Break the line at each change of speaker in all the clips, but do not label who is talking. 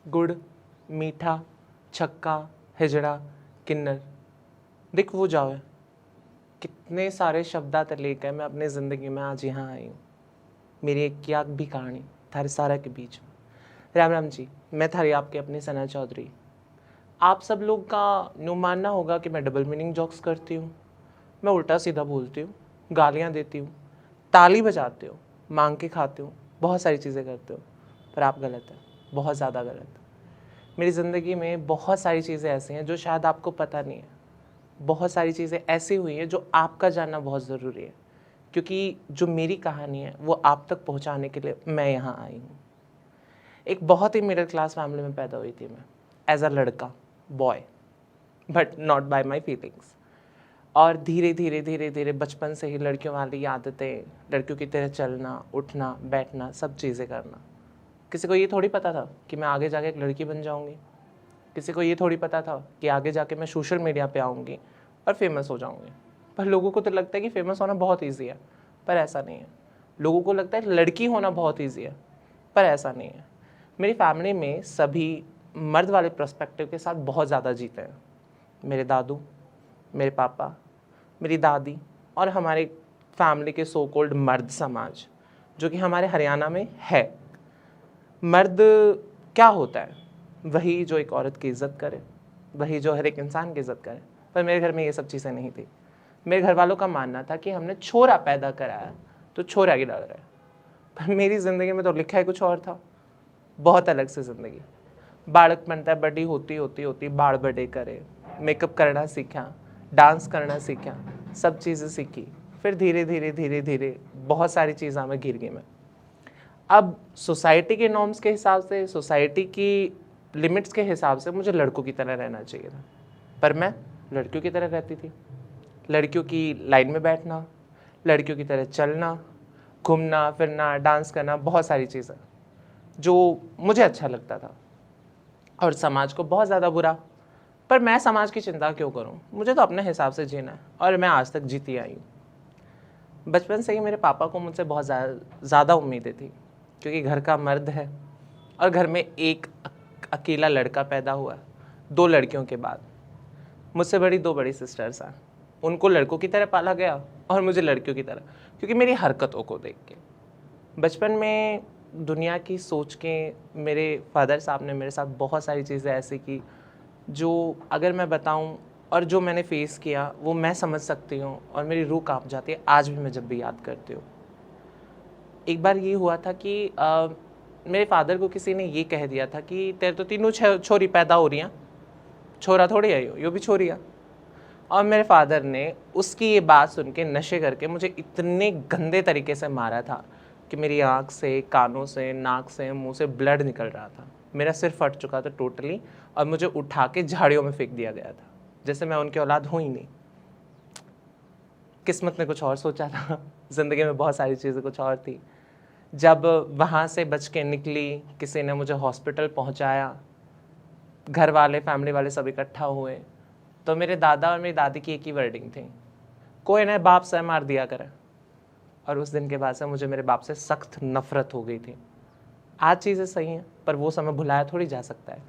गुड़, मीठा, छक्का, हिजड़ा, किन्नर, दिख वो जाओ। कितने सारे शब्दात लेकर मैं अपनी ज़िंदगी में आज यहाँ आई हूँ। मेरी एक क्या भी कहानी थारे सारा के बीच में। राम राम जी, मैं थारी आपके अपनी सना चौधरी। आप सब लोग का न्यू मानना होगा कि मैं डबल मीनिंग जोक्स करती हूँ, मैं उल्टा सीधा बोलती हूँ, गालियाँ देती हूँ, ताली बजाती हूँ, मांग के खाती हूँ, बहुत सारी चीज़ें करती हूँ। पर आप गलत हैं, बहुत ज़्यादा गलत। मेरी ज़िंदगी में बहुत सारी चीज़ें ऐसी हैं जो शायद आपको पता नहीं है। बहुत सारी चीज़ें ऐसी हुई हैं जो आपका जानना बहुत ज़रूरी है, क्योंकि जो मेरी कहानी है वो आप तक पहुंचाने के लिए मैं यहाँ आई हूँ। एक बहुत ही मिडिल क्लास फैमिली में पैदा हुई थी मैं, एज अ लड़का, boy, but not bye my feelings. और धीरे धीरे धीरे धीरे बचपन से ही लड़कियों वाली आदतें, लड़कियों की तरह चलना, उठना, बैठना, सब चीज़ें करना। किसी को ये थोड़ी पता था कि मैं आगे जाके एक लड़की बन जाऊँगी। किसी को ये थोड़ी पता था कि आगे जाके मैं सोशल मीडिया पे आऊँगी और फेमस हो जाऊँगी। पर लोगों को तो लगता है कि फेमस होना बहुत ईजी है, पर ऐसा नहीं है। लोगों को लगता है लड़की होना बहुत ईजी है, पर ऐसा नहीं है। मेरी फैमिली में सभी मर्द वाले पर्सपेक्टिव के साथ बहुत ज़्यादा जीते हैं। मेरे दादू, मेरे पापा, मेरी दादी और हमारे फैमिली के सो कॉल्ड मर्द समाज, जो कि हमारे हरियाणा में है। मर्द क्या होता है? वही जो एक औरत की इज़्ज़त करे, वही जो हर एक इंसान की इज़्ज़त करे। पर मेरे घर में ये सब चीज़ें नहीं थी। मेरे घर वालों का मानना था कि हमने छोरा पैदा कराया तो छोरा की डर रहे। पर मेरी ज़िंदगी में तो लिखा है कुछ और था, बहुत अलग से ज़िंदगी। बालक बनता है, बड़ी होती होती होती बाल बड़े करे, मेकअप करना सीखा, डांस करना सीखा, सब चीज़ें सीखी। फिर धीरे धीरे धीरे धीरे बहुत सारी चीज़ों में घिर गई मैं। अब सोसाइटी के नॉर्म्स के हिसाब से, सोसाइटी की लिमिट्स के हिसाब से मुझे लड़कों की तरह रहना चाहिए था, पर मैं लड़कियों की तरह रहती थी। लड़कियों की लाइन में बैठना, लड़कियों की तरह चलना, घूमना फिरना, डांस करना, बहुत सारी चीज़ें जो मुझे अच्छा लगता था और समाज को बहुत ज़्यादा बुरा। पर मैं समाज की चिंता क्यों करूं? मुझे तो अपने हिसाब से जीना है और मैं आज तक जीती आई हूँ। बचपन से ही मेरे पापा को मुझसे बहुत ज़्यादा उम्मीदें थी, क्योंकि घर का मर्द है और घर में एक अकेला लड़का पैदा हुआ, 2 लड़कियों के बाद। मुझसे बड़ी 2 बड़ी सिस्टर्स हैं, उनको लड़कों की तरह पाला गया और मुझे लड़कियों की तरह, क्योंकि मेरी हरकतों को देख के। बचपन में दुनिया की सोच के मेरे फादर साहब ने मेरे साथ बहुत सारी चीज़ें ऐसी की जो अगर मैं बताऊं और जो मैंने फेस किया वो मैं समझ सकती हूँ और मेरी रूह कांप जाती है आज भी मैं जब भी याद करती हूँ। एक बार ये हुआ था कि मेरे फादर को किसी ने ये कह दिया था कि तेरे तो तीनों छोरी पैदा हो रही हैं, छोरा थोड़ी है यो भी छोरी है। और मेरे फादर ने उसकी ये बात सुन के नशे करके मुझे इतने गंदे तरीके से मारा था कि मेरी आँख से, कानों से, नाक से, मुंह से ब्लड निकल रहा था। मेरा सिर फट चुका था टोटली और मुझे उठा के झाड़ियों में फेंक दिया गया था, जैसे मैं उनकी औलाद हूँ ही नहीं। किस्मत ने कुछ और सोचा था, ज़िंदगी में बहुत सारी चीज़ें कुछ और थी। जब वहाँ से बच के निकली, किसी ने मुझे हॉस्पिटल पहुँचाया, घर वाले, फैमिली वाले सब इकट्ठा हुए, तो मेरे दादा और मेरी दादी की एक ही वर्डिंग थी, कोई ना बाप से मार दिया करे। और उस दिन के बाद से मुझे मेरे बाप से सख्त नफरत हो गई थी। आज चीज़ें सही हैं, पर वो समय भुलाया थोड़ी जा सकता है।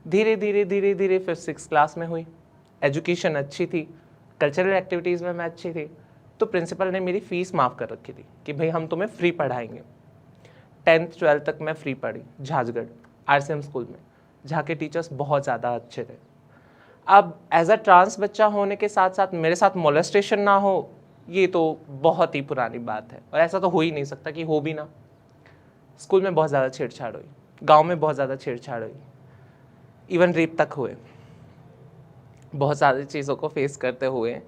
धीरे धीरे धीरे धीरे फिर 6th क्लास में हुई, एजुकेशन अच्छी थी, कल्चरल एक्टिविटीज़ में मैं अच्छी थी, तो प्रिंसिपल ने मेरी फ़ीस माफ़ कर रखी थी कि भाई हम तुम्हें फ्री पढ़ाएंगे। 10th 12th तक मैं फ्री पढ़ी झाजगढ़ RCM स्कूल में, जहाँ के टीचर्स बहुत ज़्यादा अच्छे थे। अब एज अ ट्रांस बच्चा होने के साथ साथ मेरे साथ मोलेस्टेशन ना हो, ये तो बहुत ही पुरानी बात है और ऐसा तो हो ही नहीं सकता कि हो भी ना। स्कूल में बहुत ज़्यादा छेड़छाड़ हुई, गांव में बहुत ज़्यादा छेड़छाड़ हुई, इवन रेप तक हुए। बहुत सारी चीज़ों को फेस करते हुए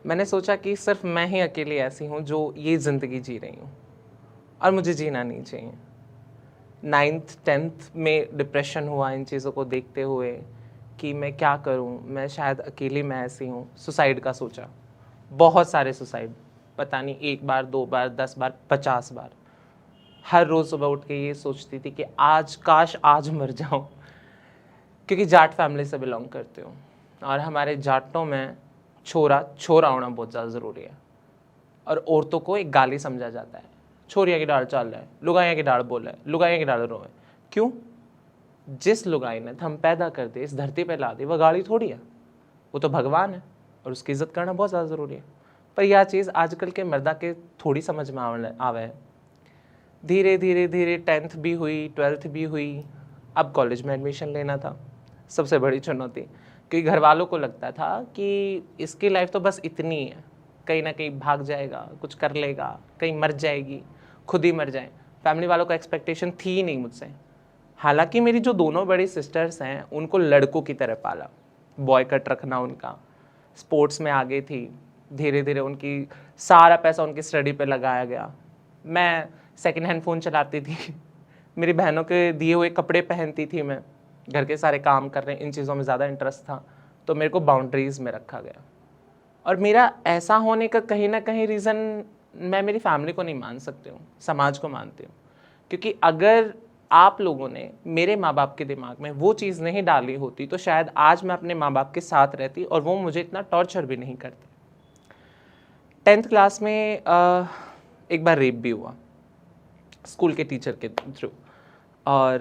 मैंने सोचा कि सिर्फ मैं ही अकेली ऐसी हूँ जो ये ज़िंदगी जी रही हूँ और मुझे जीना नहीं चाहिए। 9th 10th में डिप्रेशन हुआ इन चीज़ों को देखते हुए कि मैं क्या करूं, मैं शायद अकेली मैं ऐसी हूं। सुसाइड का सोचा, बहुत सारे सुसाइड, पता नहीं 1 बार 2 बार 10 बार 50 बार। हर रोज़ सुबह उठ के ये सोचती थी कि आज काश आज मर जाऊं, क्योंकि जाट फैमिली से बिलोंग करती हूँ और हमारे जाटों में छोरा होना बहुत ज़्यादा ज़रूरी है और औरतों को एक गाली समझा जाता है। छोरिया की डाल चाल है, लुगाइया की डाल बोल है, लुगाइया की डाल रो है। क्यों? जिस लुगाई ने हम पैदा कर दे, इस धरती पे ला दी, वह गाड़ी थोड़ी है, वो तो भगवान है और उसकी इज्जत करना बहुत ज़्यादा ज़रूरी है। पर यह चीज़ आजकल के मर्दा के थोड़ी समझ में आवे है। धीरे धीरे धीरे 10th भी हुई, 12th भी हुई, अब कॉलेज में एडमिशन लेना था, सबसे बड़ी चुनौती। क्योंकि घर वालों को लगता था कि इसकी लाइफ तो बस इतनी है, कहीं ना कहीं भाग जाएगा, कुछ कर लेगा, कहीं मर जाएगी, खुद ही मर जाए। फैमिली वालों का एक्सपेक्टेशन थी ही नहीं मुझसे। हालांकि मेरी जो दोनों बड़ी सिस्टर्स हैं उनको लड़कों की तरह पाला, बॉय कट रखना उनका, स्पोर्ट्स में आगे थी, धीरे धीरे उनकी सारा पैसा उनकी स्टडी पे लगाया गया। मैं सेकंड हैंड फ़ोन चलाती थी, मेरी बहनों के दिए हुए कपड़े पहनती थी, मैं घर के सारे काम कर रहे हैं, इन चीज़ों में ज़्यादा इंटरेस्ट था, तो मेरे को बाउंड्रीज़ में रखा गया। और मेरा ऐसा होने का कहीं ना कहीं रीज़न मैं मेरी फैमिली को नहीं मान सकती हूँ, समाज को मानती हूँ। क्योंकि अगर आप लोगों ने मेरे माँ बाप के दिमाग में वो चीज़ नहीं डाली होती तो शायद आज मैं अपने माँ बाप के साथ रहती और वो मुझे इतना टॉर्चर भी नहीं करते। 10th क्लास में एक बार रेप भी हुआ स्कूल के टीचर के थ्रू, और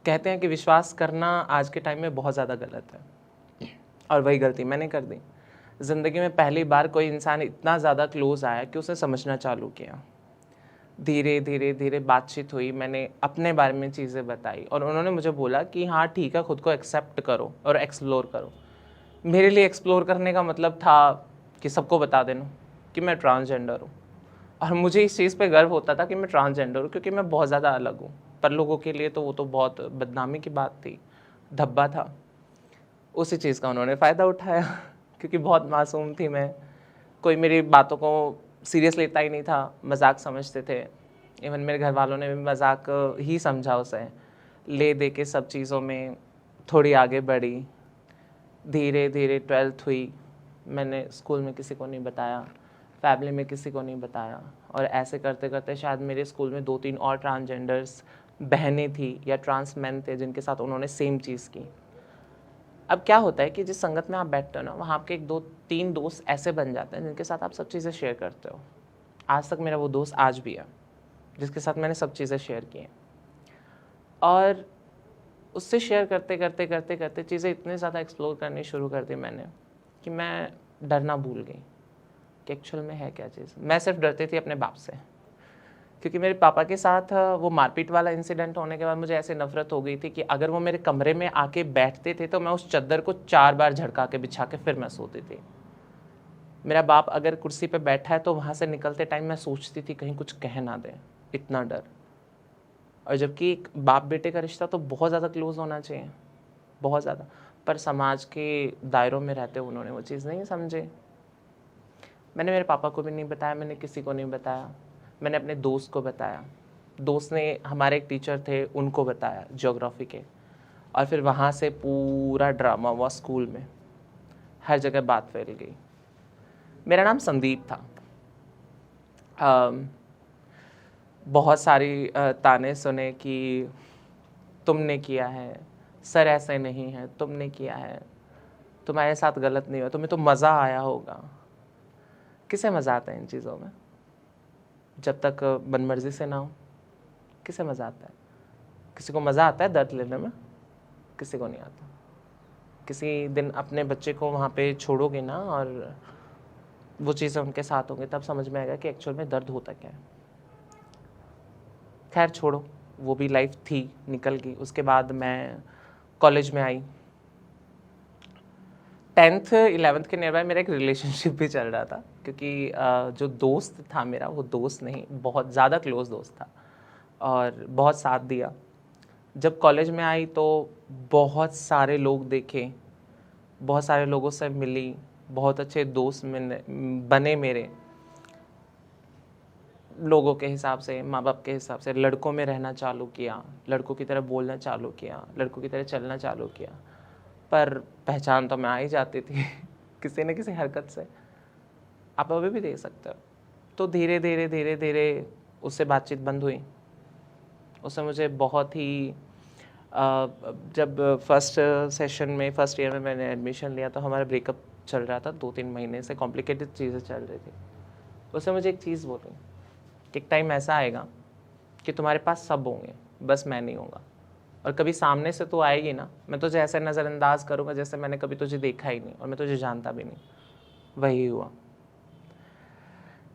कहते हैं कि विश्वास करना आज के टाइम में बहुत ज़्यादा गलत है, और वही गलती मैंने कर दी। ज़िंदगी में पहली बार कोई इंसान इतना ज़्यादा क्लोज़ आया कि उसे समझना चालू किया। धीरे धीरे धीरे बातचीत हुई, मैंने अपने बारे में चीज़ें बताई और उन्होंने मुझे बोला कि हाँ ठीक है, खुद को एक्सेप्ट करो और एक्सप्लोर करो। मेरे लिए एक्सप्लोर करने का मतलब था कि सबको बता देना कि मैं ट्रांसजेंडर हूँ, और मुझे इस चीज़ पे गर्व होता था कि मैं ट्रांसजेंडर हूँ, क्योंकि मैं बहुत ज़्यादा अलग हूँ। पर लोगों के लिए तो वो तो बहुत बदनामी की बात थी, धब्बा था। उसी चीज़ का उन्होंने फ़ायदा उठाया क्योंकि बहुत मासूम थी मैं, कोई मेरी बातों को सीरियस लेता ही नहीं था, मजाक समझते थे। इवन मेरे घर वालों ने भी मजाक ही समझा उसे, ले दे के सब चीज़ों में थोड़ी आगे बढ़ी। धीरे धीरे 12th हुई, मैंने स्कूल में किसी को नहीं बताया, फैमिली में किसी को नहीं बताया, और ऐसे करते करते शायद मेरे स्कूल में 2-3 और ट्रांसजेंडर्स बहनें थी या ट्रांस मैन थे जिनके साथ उन्होंने सेम चीज़ की। अब क्या होता है कि जिस संगत में आप बैठते हो ना, वहाँ आपके 1-2-3 दोस्त ऐसे बन जाते हैं जिनके साथ आप सब चीज़ें शेयर करते हो। आज तक मेरा वो दोस्त आज भी है जिसके साथ मैंने सब चीज़ें शेयर की हैं, और उससे शेयर करते करते करते करते चीज़ें इतने ज़्यादा एक्सप्लोर करनी शुरू कर दी मैंने कि मैं डरना भूल गई कि एक्चुअल में है क्या चीज़। मैं सिर्फ डरती थी अपने बाप से, क्योंकि मेरे पापा के साथ वो मारपीट वाला इंसिडेंट होने के बाद मुझे ऐसे नफरत हो गई थी कि अगर वो मेरे कमरे में आके बैठते थे तो मैं उस चद्दर को 4 बार झटका के बिछा के फिर मैं सोती थी। मेरा बाप अगर कुर्सी पे बैठा है तो वहाँ से निकलते टाइम मैं सोचती थी कहीं कुछ कह ना दे, इतना डर। और जबकि एक बाप बेटे का रिश्ता तो बहुत ज़्यादा क्लोज होना चाहिए, बहुत ज़्यादा, पर समाज के दायरों में रहते उन्होंने वो चीज़ नहीं समझे। मैंने मेरे पापा को भी नहीं बताया, मैंने किसी को नहीं बताया, मैंने अपने दोस्त को बताया। दोस्त ने, हमारे एक टीचर थे, उनको बताया ज्योग्राफी के, और फिर वहाँ से पूरा ड्रामा हुआ स्कूल में, हर जगह बात फैल गई। मेरा नाम संदीप था। बहुत सारी ताने सुने कि तुमने किया है, सर ऐसे नहीं है, तुमने किया है, तुम्हारे साथ गलत नहीं हुआ, तुम्हें तो मज़ा आया होगा। किसे मज़ा आता है इन चीज़ों में? जब तक मनमर्जी से ना हो, किसे मज़ा आता है? किसी को मज़ा आता है दर्द लेने में? किसी को नहीं आता। किसी दिन अपने बच्चे को वहाँ पे छोड़ोगे ना और वो चीज़ें उनके साथ होंगी, तब समझ में आएगा कि एक्चुअल में दर्द होता क्या है। खैर छोड़ो, वो भी लाइफ थी, निकल गई। उसके बाद मैं कॉलेज में आई। 10th 11th के नियर बाय मेरा एक रिलेशनशिप भी चल रहा था, क्योंकि जो दोस्त था मेरा, वो दोस्त नहीं, बहुत ज़्यादा क्लोज दोस्त था और बहुत साथ दिया। जब कॉलेज में आई तो बहुत सारे लोग देखे, बहुत सारे लोगों से मिली, बहुत अच्छे दोस्त बने मेरे, लोगों के हिसाब से, माँ बाप के हिसाब से। लड़कों में रहना चालू किया, लड़कों की तरह बोलना चालू किया, लड़कों की तरह चलना चालू किया, पर पहचान तो मैं आ ही जाती थी किसी न किसी हरकत से। आप अभी भी देख सकते हो। तो धीरे धीरे धीरे धीरे उससे बातचीत बंद हुई। उससे मुझे बहुत ही जब फर्स्ट ईयर में मैंने एडमिशन लिया तो हमारा ब्रेकअप चल रहा था 2-3 महीने से, कॉम्प्लिकेटेड चीज़ें चल रही थी। उसने मुझे एक चीज़ बोली कि एक टाइम ऐसा आएगा कि तुम्हारे पास सब होंगे, बस मैं नहीं होगा। और कभी सामने से तो आएगी ना, मैं तुझे ऐसे नज़रअंदाज करूँगा जैसे मैंने कभी तुझे देखा ही नहीं और मैं तुझे जानता भी नहीं। वही हुआ।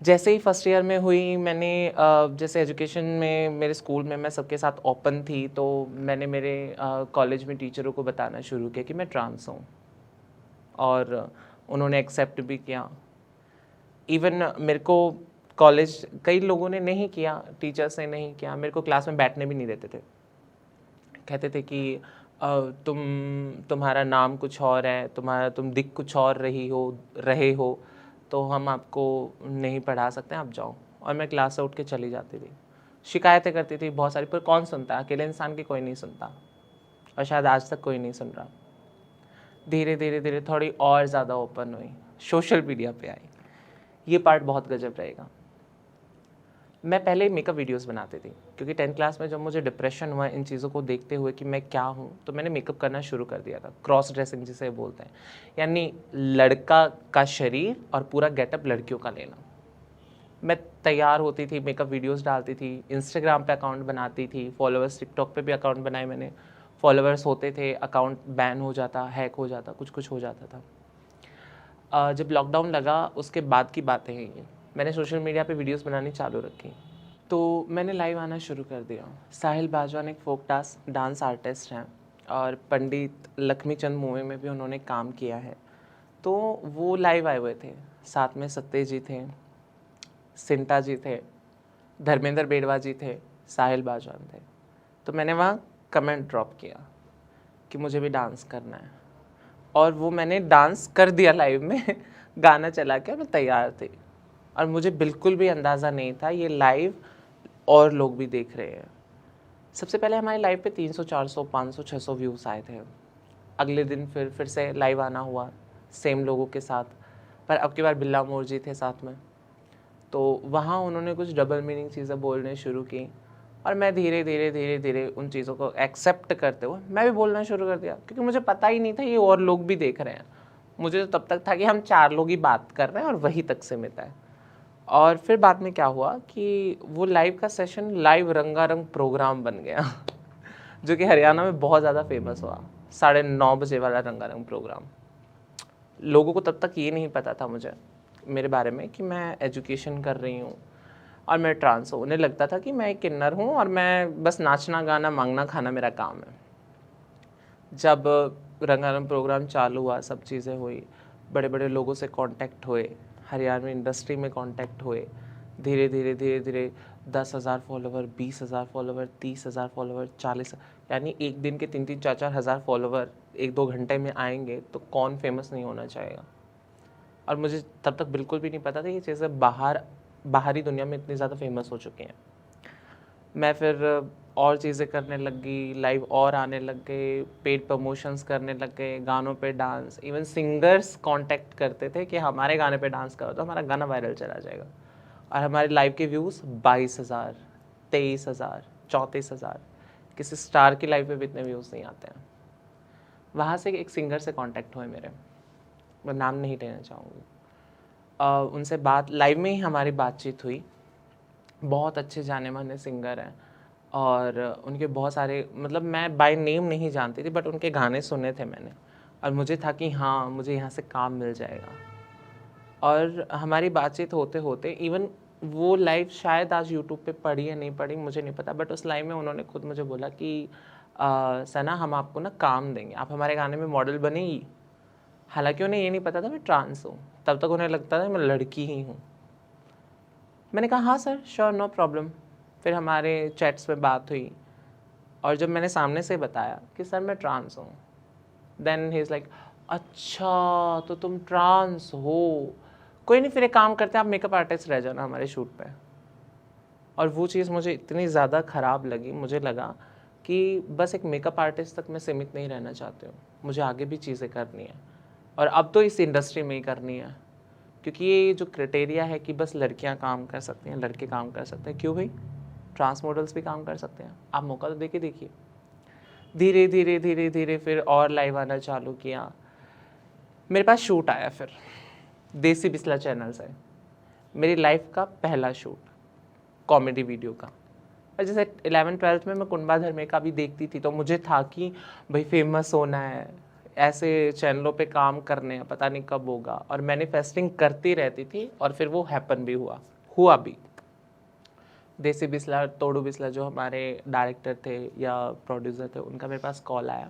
जैसे ही फर्स्ट ईयर में हुई मैंने जैसे एजुकेशन में मेरे स्कूल में मैं सबके साथ ओपन थी, तो मैंने मेरे कॉलेज में टीचरों को बताना शुरू किया कि मैं ट्रांस हूँ और उन्होंने एक्सेप्ट भी किया। इवन मेरे को कॉलेज कई लोगों ने नहीं किया, टीचर्स ने नहीं किया, मेरे को क्लास में बैठने भी नहीं देते थे। कहते थे कि तुम्हारा नाम कुछ और है, तुम दिख कुछ और रहे हो तो हम आपको नहीं पढ़ा सकते, आप जाओ। और मैं क्लास से उठ के चली जाती थी, शिकायतें करती थी बहुत सारी, पर कौन सुनता है? अकेले इंसान की कोई नहीं सुनता और शायद आज तक कोई नहीं सुन रहा। धीरे धीरे धीरे थोड़ी और ज़्यादा ओपन हुई, सोशल मीडिया पे आई। ये पार्ट बहुत गजब रहेगा। मैं पहले मेकअप वीडियोस बनाती थी क्योंकि 10th क्लास में जब मुझे डिप्रेशन हुआ इन चीज़ों को देखते हुए कि मैं क्या हूँ, तो मैंने मेकअप करना शुरू कर दिया था। क्रॉस ड्रेसिंग जिसे बोलते हैं, यानी लड़का का शरीर और पूरा गेटअप लड़कियों का लेना। मैं तैयार होती थी, मेकअप वीडियोस डालती थी, इंस्टाग्राम पे अकाउंट बनाती थी, फॉलोअर्स, टिकटॉक पे भी अकाउंट बनाए मैंने। फॉलोअर्स होते थे, अकाउंट बैन हो जाता, हैक हो जाता, कुछ कुछ हो जाता था। जब लॉकडाउन लगा उसके बाद की बातें हैं ये, मैंने सोशल मीडिया पे वीडियोस बनानी चालू रखी, तो मैंने लाइव आना शुरू कर दिया। साहिल बाजवान एक फोक डांस आर्टिस्ट हैं और पंडित लक्ष्मीचंद मूवी में भी उन्होंने काम किया है, तो वो लाइव आए हुए थे। साथ में सत्य जी थे, सिंटा जी थे, धर्मेंद्र बेड़वा जी थे, साहिल बाजवान थे। तो मैंने वहाँ कमेंट ड्रॉप किया कि मुझे भी डांस करना है, और वो मैंने डांस कर दिया लाइव में गाना चला के, मैं तैयार थी और मुझे बिल्कुल भी अंदाज़ा नहीं था ये लाइव और लोग भी देख रहे हैं। सबसे पहले हमारे लाइव पे 300, 400, 500, 600 व्यूज़ आए थे। अगले दिन फिर से लाइव आना हुआ सेम लोगों के साथ, पर अब की बार बिल्ला मोर जी थे साथ में, तो वहाँ उन्होंने कुछ डबल मीनिंग चीज़ें बोलने शुरू की और मैं धीरे धीरे धीरे धीरे उन चीज़ों को एक्सेप्ट करते हुए मैं भी बोलना शुरू कर दिया, क्योंकि मुझे पता ही नहीं था ये और लोग भी देख रहे हैं। मुझे तो तब तक था कि हम 4 लोग ही बात कर रहे हैं और वही तक सीमित है। और फिर बाद में क्या हुआ कि वो लाइव का सेशन लाइव रंगारंग प्रोग्राम बन गया जो कि हरियाणा में बहुत ज़्यादा फेमस हुआ। 9:30 बजे वाला रंगारंग प्रोग्राम। लोगों को तब तक ये नहीं पता था मुझे, मेरे बारे में, कि मैं एजुकेशन कर रही हूँ और मैं ट्रांस हूँ। उन्हें लगता था कि मैं एक किन्नर हूँ और मैं बस नाचना गाना मांगना खाना मेरा काम है। जब रंगारंग प्रोग्राम चालू हुआ, सब चीज़ें हुई, बड़े बड़े लोगों से कांटेक्ट हुए, हरियाणवी इंडस्ट्री में कांटेक्ट हुए, धीरे धीरे धीरे धीरे 10,000 फॉलोवर, 20,000 फॉलोवर, 30,000 फॉलोवर, 40, यानी एक दिन के 3-3, 4-4 हज़ार फॉलोवर 1-2 घंटे में आएंगे तो कौन फेमस नहीं होना चाहेगा। और मुझे तब तक बिल्कुल भी नहीं पता था ये चीज़ें बाहरी दुनिया में इतनी ज़्यादा फेमस हो चुकी हैं। मैं फिर और चीज़ें करने लग गई, लाइव और आने लग गए, पेड प्रमोशंस करने लग गए, गानों पे डांस। इवन सिंगर्स कांटेक्ट करते थे कि हमारे गाने पे डांस करो तो हमारा गाना वायरल चला जाएगा। और हमारे लाइव के व्यूज़ 22,000, 23,000, 34,000। किसी स्टार की लाइव पे भी इतने व्यूज़ नहीं आते हैं। वहाँ से एक सिंगर से कांटेक्ट हुए मेरे, मैं नाम नहीं लेना चाहूँगी। उनसे लाइव में ही हमारी बातचीत हुई। बहुत अच्छे जाने माने सिंगर हैं और उनके बहुत सारे, मतलब मैं बाय नेम नहीं जानती थी, बट उनके गाने सुने थे मैंने और मुझे था कि हाँ, मुझे यहाँ से काम मिल जाएगा। और हमारी बातचीत होते होते, इवन वो लाइव शायद आज यूट्यूब पे पड़ी या नहीं पड़ी मुझे नहीं पता, बट उस लाइव में उन्होंने खुद मुझे बोला कि सना, हम आपको ना काम देंगे, आप हमारे गाने में मॉडल बनेगी। हालांकि उन्हें ये नहीं पता था मैं ट्रांस हूँ, तब तक उन्हें लगता था मैं लड़की ही हूँ। मैंने कहा हाँ सर, श्योर, नो प्रॉब्लम। फिर हमारे चैट्स में बात हुई और जब मैंने सामने से बताया कि सर मैं ट्रांस हूँ, देन ही इज़ लाइक, अच्छा तो तुम ट्रांस हो, कोई नहीं, फिर एक काम करते हैं, आप मेकअप आर्टिस्ट रह जाना हमारे शूट पे। और वो चीज़ मुझे इतनी ज़्यादा ख़राब लगी, मुझे लगा कि बस एक मेकअप आर्टिस्ट तक मैं सीमित नहीं रहना चाहती हूँ, मुझे आगे भी चीज़ें करनी है और अब तो इस इंडस्ट्री में ही करनी है। क्योंकि ये जो क्राइटेरिया है कि बस लड़कियां काम कर सकती हैं, लड़के काम कर सकते हैं, क्यों भाई, ट्रांस मॉडल्स भी काम कर सकते हैं, आप मौका तो देखिए। धीरे धीरे धीरे धीरे फिर और लाइव आना चालू किया। मेरे पास शूट आया फिर देसी बिस्ला चैनल से, मेरी लाइफ का पहला शूट कॉमेडी वीडियो का। और जैसे 11th-12th में मैं कुंबा धर्मेका भी देखती थी, तो मुझे था कि भाई फेमस होना है, ऐसे चैनलों पे काम करने हैं, पता नहीं कब होगा, और मैनिफेस्टिंग करती रहती थी और फिर वो हैपन भी हुआ भी। देसी बिस्ला, तोड़ू बिस्ला जो हमारे डायरेक्टर थे या प्रोड्यूसर थे, उनका मेरे पास कॉल आया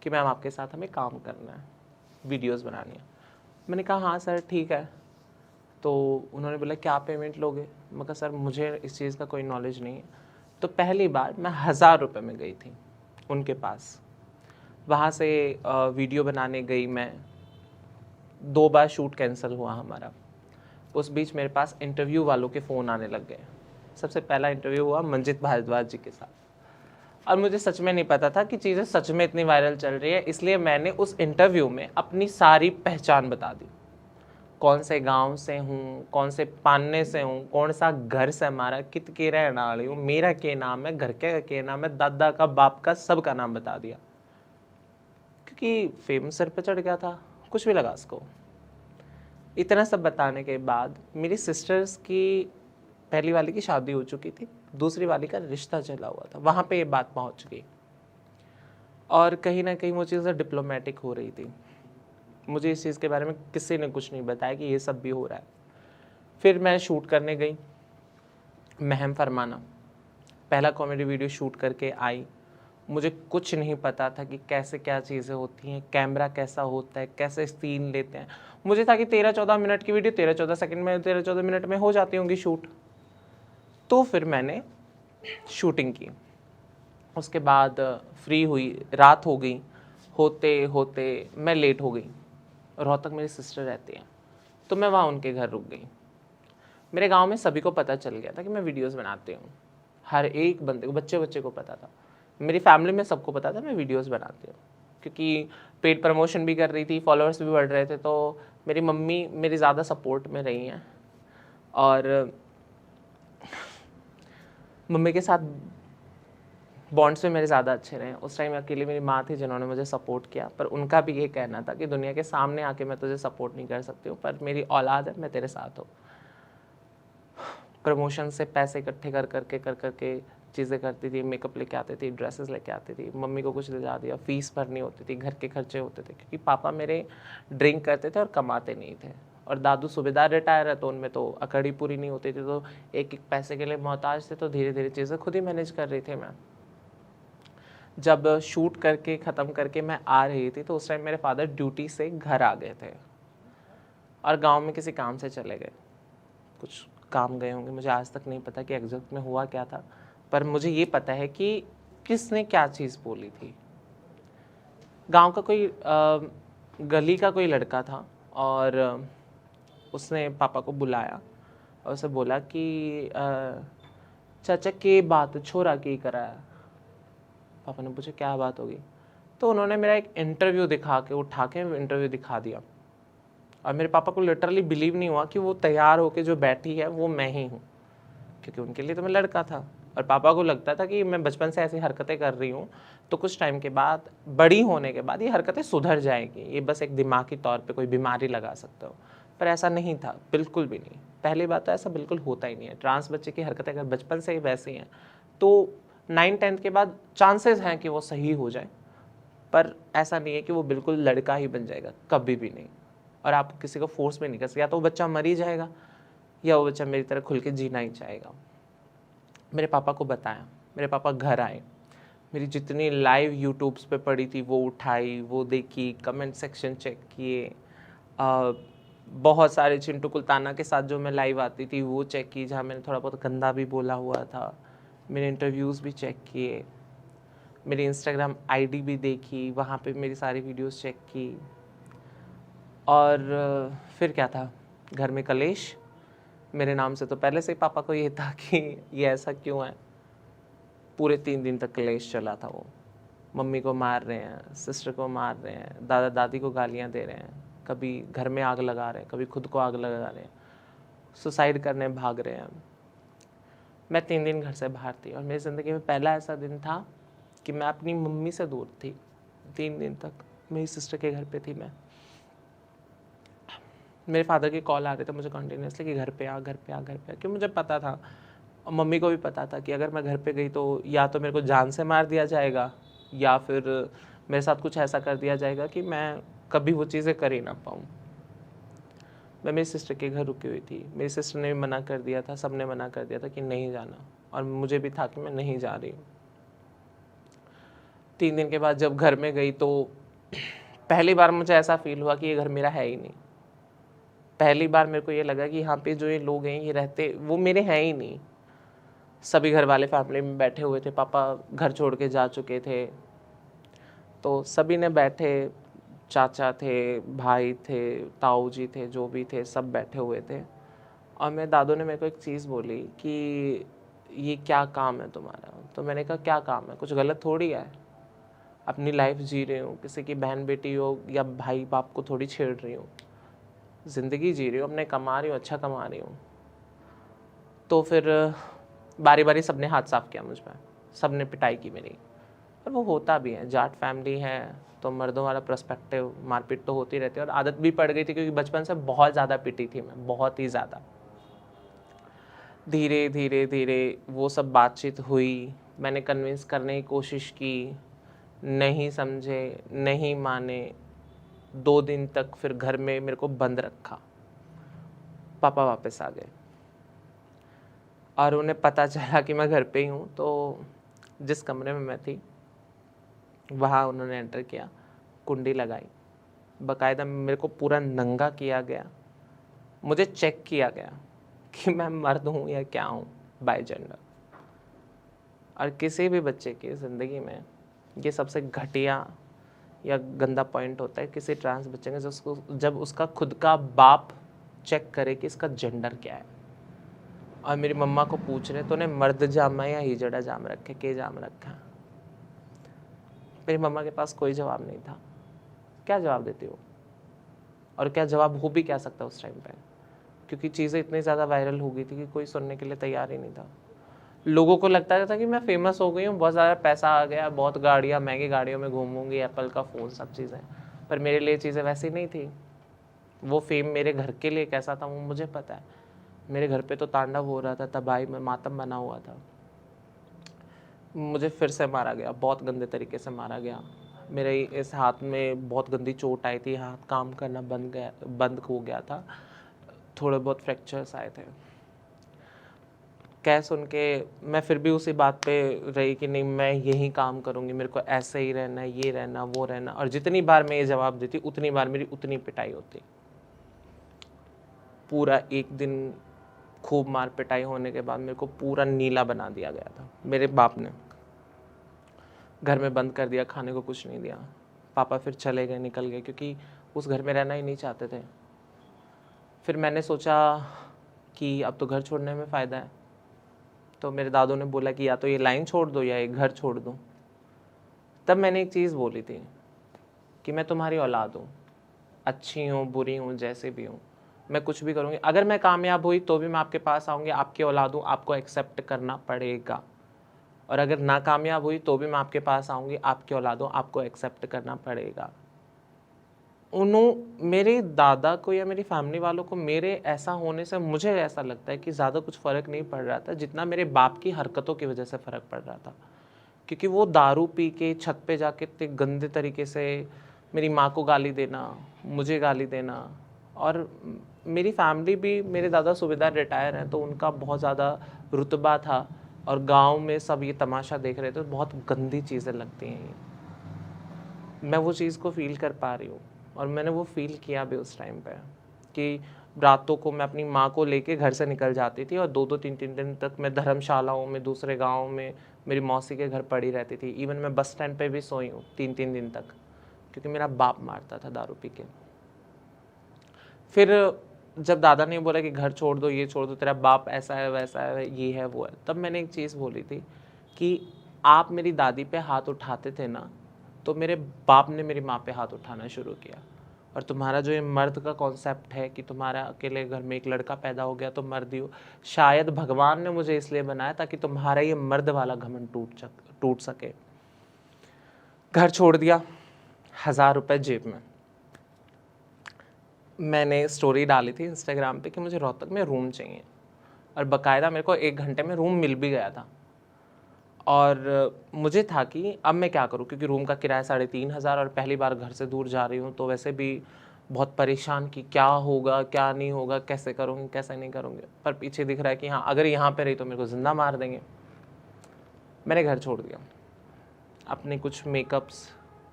कि मैम आपके साथ हमें काम करना है, वीडियोस बनानी है। मैंने कहा हाँ सर ठीक है। तो उन्होंने बोला क्या पेमेंट लोगे? मैं कहा सर मुझे इस चीज़ का कोई नॉलेज नहीं है। तो पहली बार मैं 1000 रुपये में गई थी उनके पास। वहाँ से वीडियो बनाने गई मैं, 2 बार शूट कैंसिल हुआ हमारा। उस बीच मेरे पास इंटरव्यू वालों के फ़ोन आने लग गए। सबसे पहला इंटरव्यू हुआ मंजित भारद्वाज जी के साथ, और मुझे सच में नहीं पता था कि चीज़ें सच में इतनी वायरल चल रही है, इसलिए मैंने उस इंटरव्यू में अपनी सारी पहचान बता दी। कौन से गांव से हूँ, कौन से पान्ने से हूँ, कौन सा घर से हमारा, कित के रहने वाली हूँ, मेरा क्या नाम है, घर के नाम है, दादा का, बाप का, सब का नाम बता दिया, क्योंकि फेम सर पे चढ़ गया था, कुछ भी लगा उसको। इतना सब बताने के बाद मेरी सिस्टर्स की पहली वाली की शादी हो चुकी थी, दूसरी वाली का रिश्ता चला हुआ था, वहाँ पे ये बात पहुँच गई, और कहीं ना कहीं वो चीज़ें डिप्लोमेटिक हो रही थी। मुझे इस चीज़ के बारे में किसी ने कुछ नहीं बताया कि ये सब भी हो रहा है। फिर मैं शूट करने गई महम फरमाना, पहला कॉमेडी वीडियो शूट करके आई। मुझे कुछ नहीं पता था कि कैसे क्या चीज़ें होती हैं, कैमरा कैसा होता है, कैसे सीन लेते हैं। मुझे था कि 13-14 मिनट की वीडियो 13-14 सेकंड में, 13-14 मिनट में हो जाती होंगी शूट। तो फिर मैंने शूटिंग की। उसके बाद फ्री हुई, रात हो गई, होते होते मैं लेट हो गई। रोहतक मेरी सिस्टर रहती है, तो मैं वहाँ उनके घर रुक गई। मेरे गांव में सभी को पता चल गया था कि मैं वीडियोस बनाती हूँ, हर एक बंदे को, बच्चे बच्चे को पता था, मेरी फैमिली में सबको पता था मैं वीडियोस बनाती हूँ, क्योंकि पेड प्रमोशन भी कर रही थी, फॉलोअर्स भी बढ़ रहे थे, तो मेरी मम्मी मेरी ज़्यादा सपोर्ट में रही हैं, और मम्मी के साथ बॉन्ड्स में मेरे ज़्यादा अच्छे रहे। उस टाइम अकेली मेरी माँ थी जिन्होंने मुझे सपोर्ट किया, पर उनका भी ये कहना था कि दुनिया के सामने आके मैं तुझे सपोर्ट नहीं कर सकती हूँ, पर मेरी औलाद है, मैं तेरे साथ हूँ। प्रमोशन से पैसे इकट्ठे कर करके चीज़ें करती थी, मेकअप लेके आती थी, ड्रेसेस लेके आती थी, मम्मी को कुछ दिला दिया, फीस भरनी होती थी, घर के खर्चे होते थे, क्योंकि पापा मेरे ड्रिंक करते थे और कमाते नहीं थे, और दादू सूबेदार रिटायर है, तो उनमें तो अकड़ी पूरी नहीं होती थी, तो एक एक पैसे के लिए मोहताज थे, तो धीरे धीरे चीज़ें खुद ही मैनेज कर रही थी मैं। जब शूट करके ख़त्म करके मैं आ रही थी, तो उस टाइम मेरे फादर ड्यूटी से घर आ गए थे और गांव में किसी काम से चले गए, कुछ काम गए होंगे, मुझे आज तक नहीं पता कि एग्जैक्ट में हुआ क्या था, पर मुझे ये पता है कि किसने क्या चीज़ बोली थी। गांव का कोई गली का कोई लड़का था, और उसने पापा को बुलाया और उसे बोला कि चाचा के बात छोरा की कराया। पापा ने पूछा क्या बात होगी, तो उन्होंने मेरा एक इंटरव्यू दिखा के, उठा के इंटरव्यू दिखा दिया, और मेरे पापा को लिटरली बिलीव नहीं हुआ कि वो तैयार होके जो बैठी है वो मैं ही हूँ, क्योंकि उनके लिए तो मैं लड़का था, और पापा को लगता था कि मैं बचपन से ऐसी हरकतें कर रही हूँ, तो कुछ टाइम के बाद, बड़ी होने के बाद ये हरकतें सुधर जाएंगी, ये बस एक दिमागी तौर पे कोई बीमारी लगा सकते हो। पर ऐसा नहीं था, बिल्कुल भी नहीं। पहली बात तो ऐसा बिल्कुल होता ही नहीं है। ट्रांस बच्चे की हरकतें अगर बचपन से ही वैसी हैं, तो 9-10 के बाद चांसेस हैं कि वो सही हो जाए, पर ऐसा नहीं है कि वो बिल्कुल लड़का ही बन जाएगा, कभी भी नहीं। और आप किसी को फोर्स भी नहीं कर सकते, या तो वो बच्चा मर ही जाएगा, या वो बच्चा मेरी तरह खुल के जीना ही चाहेगा। मेरे पापा को बताया, मेरे पापा घर आए, मेरी जितनी लाइव यूट्यूब्स पे पड़ी थी वो उठाई, वो देखी, कमेंट सेक्शन चेक किए, बहुत सारे चिंटू कुलताना के साथ जो मैं लाइव आती थी वो चेक की, जहाँ मैंने थोड़ा बहुत गंदा भी बोला हुआ था, मेरे इंटरव्यूज़ भी चेक किए, मेरी इंस्टाग्राम आईडी भी देखी, वहाँ पे मेरी सारी वीडियोस चेक की। और फिर क्या था, घर में कलेश मेरे नाम से, तो पहले से ही पापा को ये था कि ये ऐसा क्यों है। पूरे 3 दिन तक कलेश चला था। वो मम्मी को मार रहे हैं, सिस्टर को मार रहे हैं, दादा दादी को गालियाँ दे रहे हैं, कभी घर में आग लगा रहे हैं, कभी खुद को आग लगा रहे हैं, सुसाइड करने भाग रहे हैं। मैं 3 दिन घर से बाहर थी, और मेरी ज़िंदगी में पहला ऐसा दिन था कि मैं अपनी मम्मी से दूर थी 3 दिन तक। मेरी सिस्टर के घर पे थी मैं। मेरे फादर के कॉल आ रहे थे मुझे कंटिन्यूसली कि घर पे आ, घर पे आ, घर पे आ, क्योंकि मुझे पता था और मम्मी को भी पता था कि अगर मैं घर पे गई तो या तो मेरे को जान से मार दिया जाएगा या फिर मेरे साथ कुछ ऐसा कर दिया जाएगा कि मैं कभी वो चीज़ें कर ही ना पाऊँ। मैं मेरी सिस्टर के घर रुकी हुई थी, मेरी सिस्टर ने भी मना कर दिया था, सबने मना कर दिया था कि नहीं जाना, और मुझे भी था कि मैं नहीं जा रही हूँ। 3 दिन के बाद जब घर में गई तो पहली बार मुझे ऐसा फील हुआ कि ये घर मेरा है ही नहीं। पहली बार मेरे को ये लगा कि यहाँ पे जो ये लोग हैं ये रहते, वो मेरे हैं ही नहीं। सभी घर वाले फैमिली में बैठे हुए थे, पापा घर छोड़ के जा चुके थे, तो सभी ने बैठे, चाचा थे, भाई थे, ताऊ जी थे, जो भी थे सब बैठे हुए थे। और मेरे दादू ने मेरे को एक चीज़ बोली कि ये क्या काम है तुम्हारा। तो मैंने कहा क्या काम है, कुछ गलत थोड़ी है, अपनी लाइफ जी रही हूँ, किसी की बहन बेटी हो या भाई बाप को थोड़ी छेड़ रही हूँ, ज़िंदगी जी रही हूँ, अपने कमा रही हूँ, अच्छा कमा रही हूँ। तो फिर बारी बारी सबने हाथ साफ किया मुझ पर, सबने पिटाई की मेरी। और वो होता भी है, जाट फैमिली है तो मर्दों वाला पर्सपेक्टिव, मारपीट तो होती रहती है, और आदत भी पड़ गई थी क्योंकि बचपन से बहुत ज़्यादा पिटी थी मैं, बहुत ही ज़्यादा। धीरे धीरे धीरे वो सब बातचीत हुई, मैंने कन्विंस करने की कोशिश की, नहीं समझे, नहीं माने। 2 दिन तक फिर घर में मेरे को बंद रखा। पापा वापस आ गए और उन्हें पता चला कि मैं घर पे ही हूँ, तो जिस कमरे में मैं थी वहाँ उन्होंने एंटर किया, कुंडी लगाई, बाकायदा मेरे को पूरा नंगा किया गया, मुझे चेक किया गया कि मैं मर्द हूँ या क्या हूँ बाय जेंडर। और किसी भी बच्चे की ज़िंदगी में ये सबसे घटिया या गंदा पॉइंट होता है किसी ट्रांस बच्चे का, जब उसका खुद का बाप चेक करे कि इसका जेंडर क्या है। और मेरी मम्मा को पूछ रहे तो उन्हें मर्द जामा या हिजड़ा जाम रखे, के जाम रखा। मेरी मम्मा के पास कोई जवाब नहीं था। क्या जवाब देती हो, और क्या जवाब हो भी क्या सकता उस टाइम पे, क्योंकि चीज़ें इतनी ज़्यादा वायरल हो गई थी कि कोई सुनने के लिए तैयार ही नहीं था। लोगों को लगता था कि मैं फेमस हो गई हूँ, बहुत ज़्यादा पैसा आ गया, बहुत गाड़ियाँ, महंगी गाड़ियों में घूमूंगी, एप्पल का फ़ोन, सब चीज़ें। पर मेरे लिए चीज़ें वैसी नहीं थी। वो फेम मेरे घर के लिए कैसा था वो मुझे पता है। मेरे घर पे तो तांडव हो रहा था, तबाही में मातम बना हुआ था। मुझे फिर से मारा गया, बहुत गंदे तरीके से मारा गया। मेरे इस हाथ में बहुत गंदी चोट आई थी, हाथ काम करना बंद हो गया था, थोड़े बहुत फ्रैक्चर्स आए थे। कह सुन के मैं फिर भी उसी बात पे रही कि नहीं, मैं यही काम करूँगी, मेरे को ऐसे ही रहना है, ये रहना, वो रहना। और जितनी बार मैं ये जवाब देती उतनी बार मेरी उतनी पिटाई होती। पूरा एक दिन खूब मार पिटाई होने के बाद मेरे को पूरा नीला बना दिया गया था। मेरे बाप ने घर में बंद कर दिया, खाने को कुछ नहीं दिया। पापा फिर चले गए, निकल गए, क्योंकि उस घर में रहना ही नहीं चाहते थे। फिर मैंने सोचा कि अब तो घर छोड़ने में फ़ायदा है, तो मेरे दादू ने बोला कि या तो ये लाइन छोड़ दो या ये घर छोड़ दो। तब मैंने एक चीज़ बोली थी कि मैं तुम्हारी औलाद हूँ, अच्छी हूँ, बुरी हूँ, जैसे भी हूँ, मैं कुछ भी करूँगी। अगर मैं कामयाब हुई तो भी मैं आपके पास आऊँगी, आपकी औलाद हूँ, आपको एक्सेप्ट करना पड़ेगा। और अगर नाकामयाब हुई तो भी मैं आपके पास आऊँगी, आपकी औलाद हूँ, आपको एक्सेप्ट करना पड़ेगा। मेरे दादा को या मेरी फैमिली वालों को मेरे ऐसा होने से मुझे ऐसा लगता है कि ज़्यादा कुछ फ़र्क नहीं पड़ रहा था जितना मेरे बाप की हरकतों की वजह से फ़र्क पड़ रहा था। क्योंकि वो दारू पी के छत पे जाके इतने गंदे तरीके से मेरी माँ को गाली देना, मुझे गाली देना। और मेरी फैमिली भी, मेरे दादा सूबेदार रिटायर हैं तो उनका बहुत ज़्यादा रुतबा था, और गांव में सब ये तमाशा देख रहे थे। तो बहुत गंदी चीज़ें लगती हैं ये, मैं वो चीज़ को फ़ील कर पा रही हूँ। और मैंने वो फ़ील किया भी उस टाइम पे कि रातों को मैं अपनी माँ को लेके घर से निकल जाती थी, और 2-2 3-3 दिन तक मैं धर्मशालाओं में, दूसरे गाँव में मेरी मौसी के घर पड़ी रहती थी। इवन मैं बस स्टैंड पे भी सोई हूँ 3-3 दिन तक, क्योंकि मेरा बाप मारता था दारू पी के। फिर जब दादा ने बोला कि घर छोड़ दो, ये छोड़ दो, तेरा बाप ऐसा है, वैसा है, ये है, वो है, तब मैंने एक चीज़ बोली थी कि आप मेरी दादी पे हाथ उठाते थे ना, तो मेरे बाप ने मेरी माँ पे हाथ उठाना शुरू किया। और तुम्हारा जो ये मर्द का कॉन्सेप्ट है कि तुम्हारा अकेले घर में एक लड़का पैदा हो गया तो मर्द ही हो, शायद भगवान ने मुझे इसलिए बनाया ताकि तुम्हारा ये मर्द वाला घमंड टूट सके। घर छोड़ दिया, 1000 रुपये जेब में। मैंने स्टोरी डाली थी इंस्टाग्राम पे कि मुझे रोहतक में रूम चाहिए। और बाकायदा मेरे को 1 घंटे में रूम मिल भी गया था। और मुझे था कि अब मैं क्या करूं, क्योंकि रूम का किराया 3,500 और पहली बार घर से दूर जा रही हूं, तो वैसे भी बहुत परेशान कि क्या होगा क्या नहीं होगा, कैसे करूँगी कैसे नहीं करूँगी। पर पीछे दिख रहा है कि हाँ अगर यहाँ पे रही तो मेरे को ज़िंदा मार देंगे। मैंने घर छोड़ दिया। अपने कुछ मेकअप्स,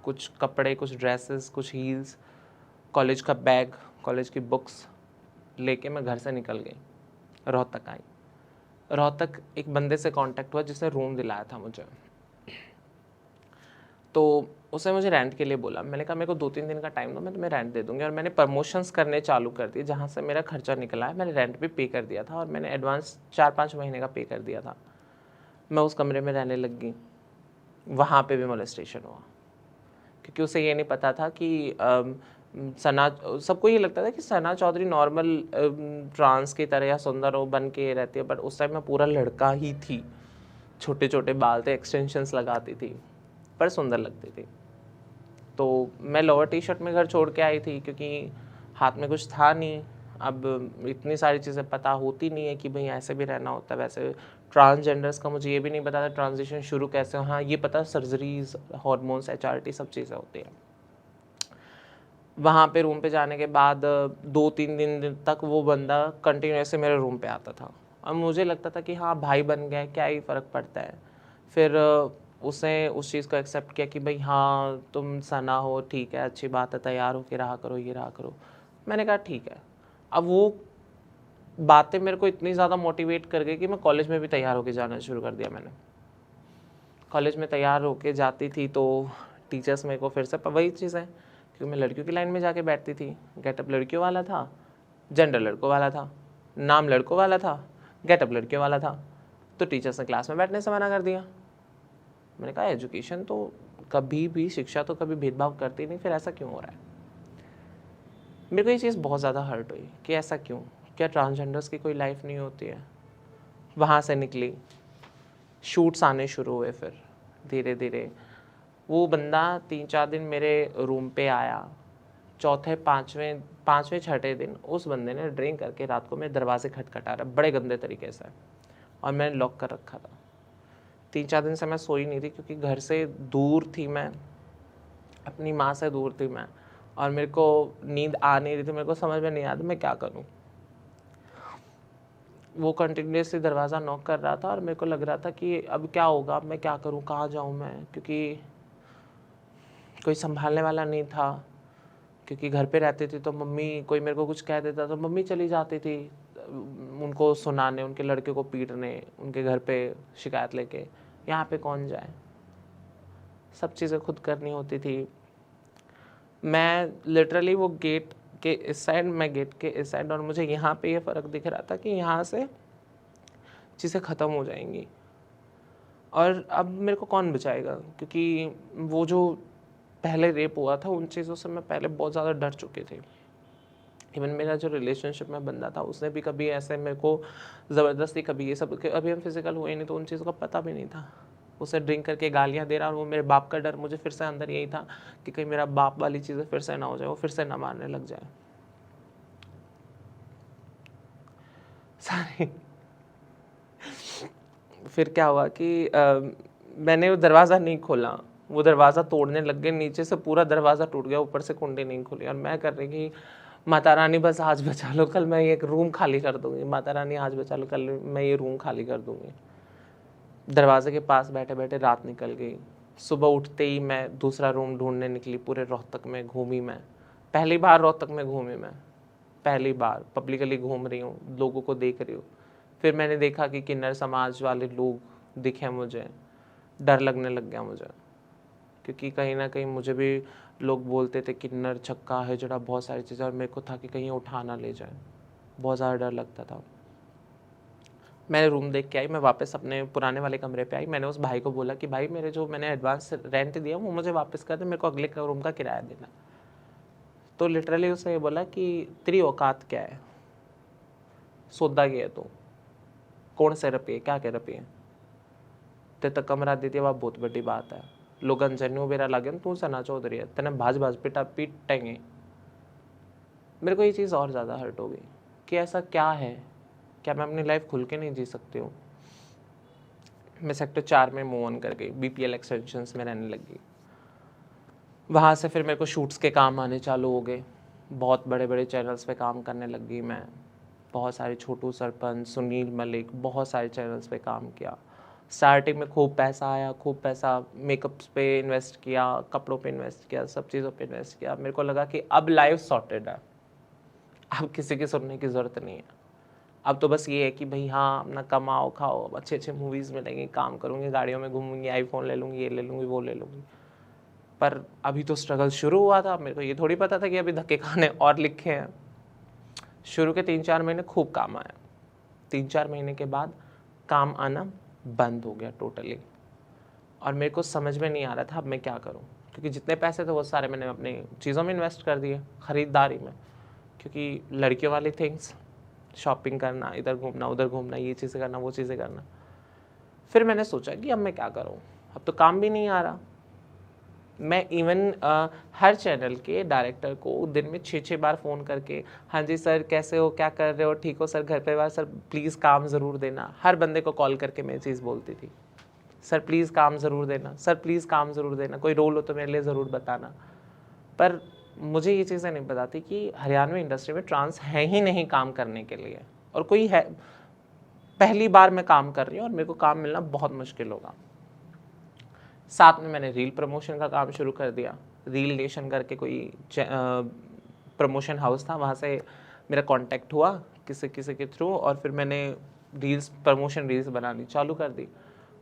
कुछ कपड़े, कुछ ड्रेसेस, कुछ हील्स, कॉलेज का बैग, कॉलेज की बुक्स लेके मैं घर से निकल गई। रोहतक आई। रोहतक एक बंदे से कांटेक्ट हुआ जिसने रूम दिलाया था मुझे। तो उसने मुझे रेंट के लिए बोला। मैंने कहा मेरे को 2-3 दिन का टाइम दो, मैं तुम्हें रेंट दे दूँगी। और मैंने प्रमोशंस करने चालू कर दिए, जहाँ से मेरा खर्चा निकला है। मैंने रेंट भी पे कर दिया था और मैंने एडवांस 4-5 महीने का पे कर दिया था। मैं उस कमरे में रहने लग गई। वहाँ पे भी मोलेस्टेशन हुआ, क्योंकि उसे ये नहीं पता था कि सना, सबको ये लगता था कि सना चौधरी नॉर्मल ट्रांस की तरह या सुंदर हो बन के रहती है, बट उस टाइम मैं पूरा लड़का ही थी। छोटे छोटे बाल थे, एक्सटेंशंस लगाती थी, पर सुंदर लगती थी। तो मैं लोअर टी शर्ट में घर छोड़ के आई थी, क्योंकि हाथ में कुछ था नहीं। अब इतनी सारी चीज़ें पता होती नहीं है कि भाई ऐसे भी रहना होता है। वैसे ट्रांसजेंडर्स का मुझे ये भी नहीं पता था ट्रांजिशन शुरू कैसे हो। हाँ ये पता, सर्जरीज, हार्मोन्स, HRT सब चीज़ें होती हैं। वहाँ पे रूम पे जाने के बाद 2-3 दिन तक वो बंदा कंटिन्यूसली मेरे रूम पे आता था और मुझे लगता था कि हाँ भाई बन गए, क्या ही फ़र्क पड़ता है। फिर उसने उस चीज़ को एक्सेप्ट किया कि भाई हाँ तुम सना हो, ठीक है, अच्छी बात है, तैयार हो के रहा करो, ये रहा करो। मैंने कहा ठीक है। अब वो बातें मेरे को इतनी ज़्यादा मोटिवेट कर गई कि मैं कॉलेज में भी तैयार होके जाना शुरू कर दिया। मैंने कॉलेज में तैयार होके जाती थी तो टीचर्स मेरे को फिर से वही चीज़ है, क्योंकि मैं लड़कियों की लाइन में जाके बैठती थी। गेटअप लड़कियों वाला था, जेंडर लड़कों वाला था, नाम लड़कों वाला था, गेटअप लड़कियों वाला था। तो टीचर्स ने क्लास में बैठने से मना कर दिया। मैंने कहा एजुकेशन तो कभी भी, शिक्षा तो कभी भेदभाव करती नहीं, फिर ऐसा क्यों हो रहा है। मेरे को ये चीज़ बहुत ज़्यादा हर्ट हुई कि ऐसा क्यों, क्या ट्रांसजेंडर्स की कोई लाइफ नहीं होती है। वहाँ से निकली, शूट्स आने शुरू हुए। फिर धीरे धीरे वो बंदा 3-4 दिन मेरे रूम पे आया। चौथे पाँचवें छठे दिन उस बंदे ने ड्रिंक करके रात को मेरे दरवाजे खटखटा रहा बड़े गंदे तरीके से, और मैंने लॉक कर रखा था। 3-4 दिन से मैं सोई नहीं थी, क्योंकि घर से दूर थी मैं, अपनी माँ से दूर थी मैं, और मेरे को नींद आ नहीं रही थी। मेरे को समझ में नहीं आता मैं क्या करूँ। वो कंटिन्यूसली दरवाज़ा नॉक कर रहा था और मेरे को लग रहा था कि अब क्या होगा, अब मैं क्या करूँ, कहाँ जाऊँ मैं, क्योंकि कोई संभालने वाला नहीं था। क्योंकि घर पे रहती थी तो मम्मी, कोई मेरे को कुछ कह देता तो मम्मी चली जाती थी उनको सुनाने, उनके लड़के को पीटने, उनके घर पे शिकायत लेके। यहाँ पे कौन जाए, सब चीज़ें खुद करनी होती थी। मैं लिटरली वो गेट के इस साइड, मैं गेट के इस साइड, और मुझे यहाँ पे ये फ़र्क दिख रहा था कि यहाँ से चीज़ें ख़त्म हो जाएंगी और अब मेरे को कौन बचाएगा। क्योंकि वो जो पहले रेप हुआ था, उन चीज़ों से मैं पहले बहुत ज़्यादा डर चुके थे। इवन मेरा जो रिलेशनशिप में बंदा था, उसने भी कभी ऐसे मेरे को ज़बरदस्ती, कभी ये सब, अभी हम फिजिकल हुए नहीं तो उन चीज़ों का पता भी नहीं था। उसे ड्रिंक करके गालियाँ दे रहा, और वो मेरे बाप का डर मुझे फिर से अंदर यही था कि कहीं मेरा बाप वाली चीज़ें फिर से ना हो जाए, वो फिर से ना मारने लग जाए। सारी फिर क्या हुआ कि मैंने वो दरवाज़ा नहीं खोला, वो दरवाज़ा तोड़ने लग गए, नीचे से पूरा दरवाज़ा टूट गया, ऊपर से कुंडी नहीं खुली। और मैं कर रही कि माता रानी बस आज बचा लो, कल मैं ये रूम खाली कर दूंगी, माता रानी आज बचा लो, कल मैं ये रूम खाली कर दूंगी। दरवाजे के पास बैठे बैठे रात निकल गई। सुबह उठते ही मैं दूसरा रूम ढूंढने निकली। पूरे रोहतक में घूमी मैं, पहली बार रोहतक में घूमी मैं, पहली बार पब्लिकली घूम रही हूँ, लोगों को देख रही हूँ। फिर मैंने देखा कि किन्नर समाज वाले लोग दिखे मुझे, डर लगने लग गया मुझे, क्योंकि कहीं ना कहीं मुझे भी लोग बोलते थे किन्नर, छक्का, हिजड़ा, बहुत सारी चीज़ें, और मेरे को था कि कहीं उठा ना ले जाए। बहुत ज़्यादा डर लगता था। मैंने रूम देख के आई, मैं वापस अपने पुराने वाले कमरे पे आई। मैंने उस भाई को बोला कि भाई मेरे जो मैंने एडवांस रेंट दिया वो मुझे वापस कर दे, मेरे को अगले रूम का किराया देना। तो लिटरली उसने ये बोला कि तेरी औकात क्या है, सौदा क्या है, तू कौन से रुपये, क्या क्या रुपये, ते तक कमरा दी थी, वह बहुत बड़ी बात है। लोगन जन्यू बेरा लगे तू सना चौधरी है, तेने भाज पिटा पीटेंगे। मेरे को ये चीज़ और ज़्यादा हर्ट हो गई कि ऐसा क्या है, क्या मैं अपनी लाइफ खुल के नहीं जी सकती हूँ? मैं सेक्टर 4 में मूव ऑन कर गई, BPL एक्सटेंशंस में रहने लगी। वहाँ से फिर मेरे को शूट्स के काम आने चालू हो गए, बहुत बड़े बड़े चैनल्स पे काम करने लगी मैं, बहुत सारे छोटू सरपंच, सुनील मलिक, बहुत सारे चैनल्स पे काम किया। स्टार्टिंग में खूब पैसा आया, खूब पैसा मेकअप्स पे इन्वेस्ट किया, कपड़ों पे इन्वेस्ट किया, सब चीज़ों पे इन्वेस्ट किया। मेरे को लगा कि अब लाइफ सॉर्टेड है, अब किसी की सुनने की ज़रूरत नहीं है। अब तो बस ये है कि भाई हाँ, अपना कमाओ खाओ, अब अच्छे अच्छे मूवीज़ मिलेंगे, काम करूँगी, गाड़ियों में घूमूंगी, आईफोन ले लूँगी, ये ले लूँगी, वो ले लूँगी। पर अभी तो स्ट्रगल शुरू हुआ था, मेरे को ये थोड़ी पता था कि अभी धक्के खाने और लिखे हैं। शुरू के 3-4 महीने खूब काम आया, 3-4 महीने के बाद काम आना बंद हो गया टोटली, और मेरे को समझ में नहीं आ रहा था अब मैं क्या करूं, क्योंकि जितने पैसे थे वो सारे मैंने अपनी चीज़ों में इन्वेस्ट कर दिए, ख़रीदारी में, क्योंकि लड़कियों वाली थिंग्स, शॉपिंग करना, इधर घूमना उधर घूमना, ये चीज़ें करना वो चीज़ें करना। फिर मैंने सोचा कि अब मैं क्या करूं, अब तो काम भी नहीं आ रहा। मैं इवन हर चैनल के डायरेक्टर को दिन में 6-6 बार फ़ोन करके, हाँ जी सर कैसे हो, क्या कर रहे हो, ठीक हो सर, घर परिवार सर, प्लीज़ काम ज़रूर देना, हर बंदे को कॉल करके मैं चीज़ बोलती थी, सर प्लीज़ काम ज़रूर देना, सर प्लीज़ काम ज़रूर देना, कोई रोल हो तो मेरे लिए ज़रूर बताना। पर मुझे ये चीज़ें नहीं बताती कि हरियाणवी इंडस्ट्री में ट्रांस है ही नहीं काम करने के लिए, और कोई है, पहली बार मैं काम कर रही हूँ और मेरे को काम मिलना बहुत मुश्किल होगा। साथ में मैंने रील प्रमोशन का काम शुरू कर दिया। रील नेशन करके कोई प्रमोशन हाउस था, वहाँ से मेरा कांटेक्ट हुआ किसी किसी के थ्रू, और फिर मैंने प्रमोशन रील्स बनानी चालू कर दी।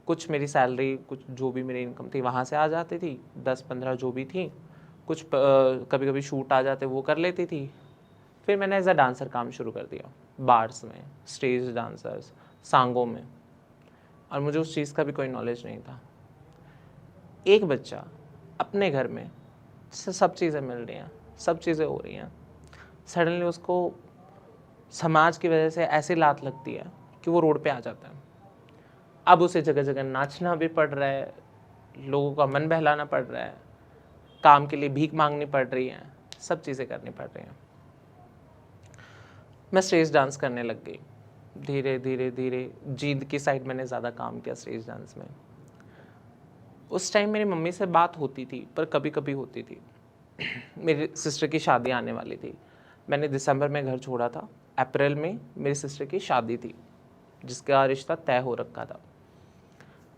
कुछ मेरी सैलरी, कुछ जो भी मेरी इनकम थी वहाँ से आ जाती थी, 10-15 जो भी थी, कुछ कभी कभी शूट आ जाते वो कर लेती थी। फिर मैंने एज अ डांसर काम शुरू कर दिया, बार्स में, स्टेज डांसर्स, सांगों में, और मुझे उस चीज़ का भी कोई नॉलेज नहीं था। एक बच्चा अपने घर में सब चीज़ें मिल रही हैं, सब चीज़ें हो रही हैं, सडनली उसको समाज की वजह से ऐसी लात लगती है कि वो रोड पे आ जाता है। अब उसे जगह जगह नाचना भी पड़ रहा है, लोगों का मन बहलाना पड़ रहा है, काम के लिए भीख मांगनी पड़ रही है, सब चीज़ें करनी पड़ रही हैं। मैं स्टेज डांस करने लग गई, धीरे धीरे धीरे जींद की साइड मैंने ज़्यादा काम किया स्टेज डांस में। उस टाइम मेरी मम्मी से बात होती थी, पर कभी कभी होती थी। मेरी सिस्टर की शादी आने वाली थी, मैंने दिसंबर में घर छोड़ा था, अप्रैल में मेरी सिस्टर की शादी थी जिसका रिश्ता तय हो रखा था।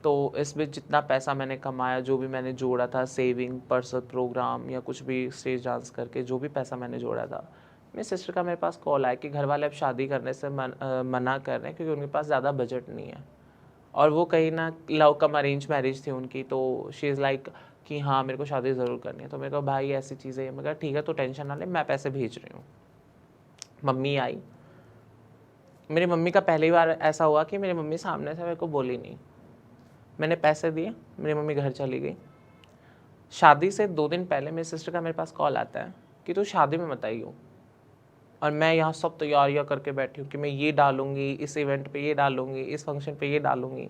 तो इस बीच जितना पैसा मैंने कमाया, जो भी मैंने जोड़ा था, सेविंग, पर्सनल प्रोग्राम या कुछ भी स्टेज डांस करके जो भी पैसा मैंने जोड़ा था, मेरी सिस्टर का मेरे पास कॉल आया कि घर वाले अब शादी करने से मना कर रहे हैं क्योंकि उनके पास ज़्यादा बजट नहीं है, और वो कहीं ना लव कम अरेंज मैरिज थी उनकी, तो शी इज़ लाइक कि हाँ मेरे को शादी ज़रूर करनी है। तो मेरे को भाई ऐसी चीज़ें है, मैं कहा ठीक है तो टेंशन ना ले, मैं पैसे भेज रही हूँ। मम्मी आई, मेरी मम्मी का पहली बार ऐसा हुआ कि मेरी मम्मी सामने से मेरे को बोली नहीं, मैंने पैसे दिए, मेरी मम्मी घर चली गई। शादी से 2 दिन पहले मेरी सिस्टर का मेरे पास कॉल आता है कि तू शादी में मत आई हो, और मैं यहाँ सब तैयारियाँ करके बैठी हूँ कि मैं ये डालूंगी, इस इवेंट पे ये डालूंगी, इस फंक्शन पे ये डालूंगी,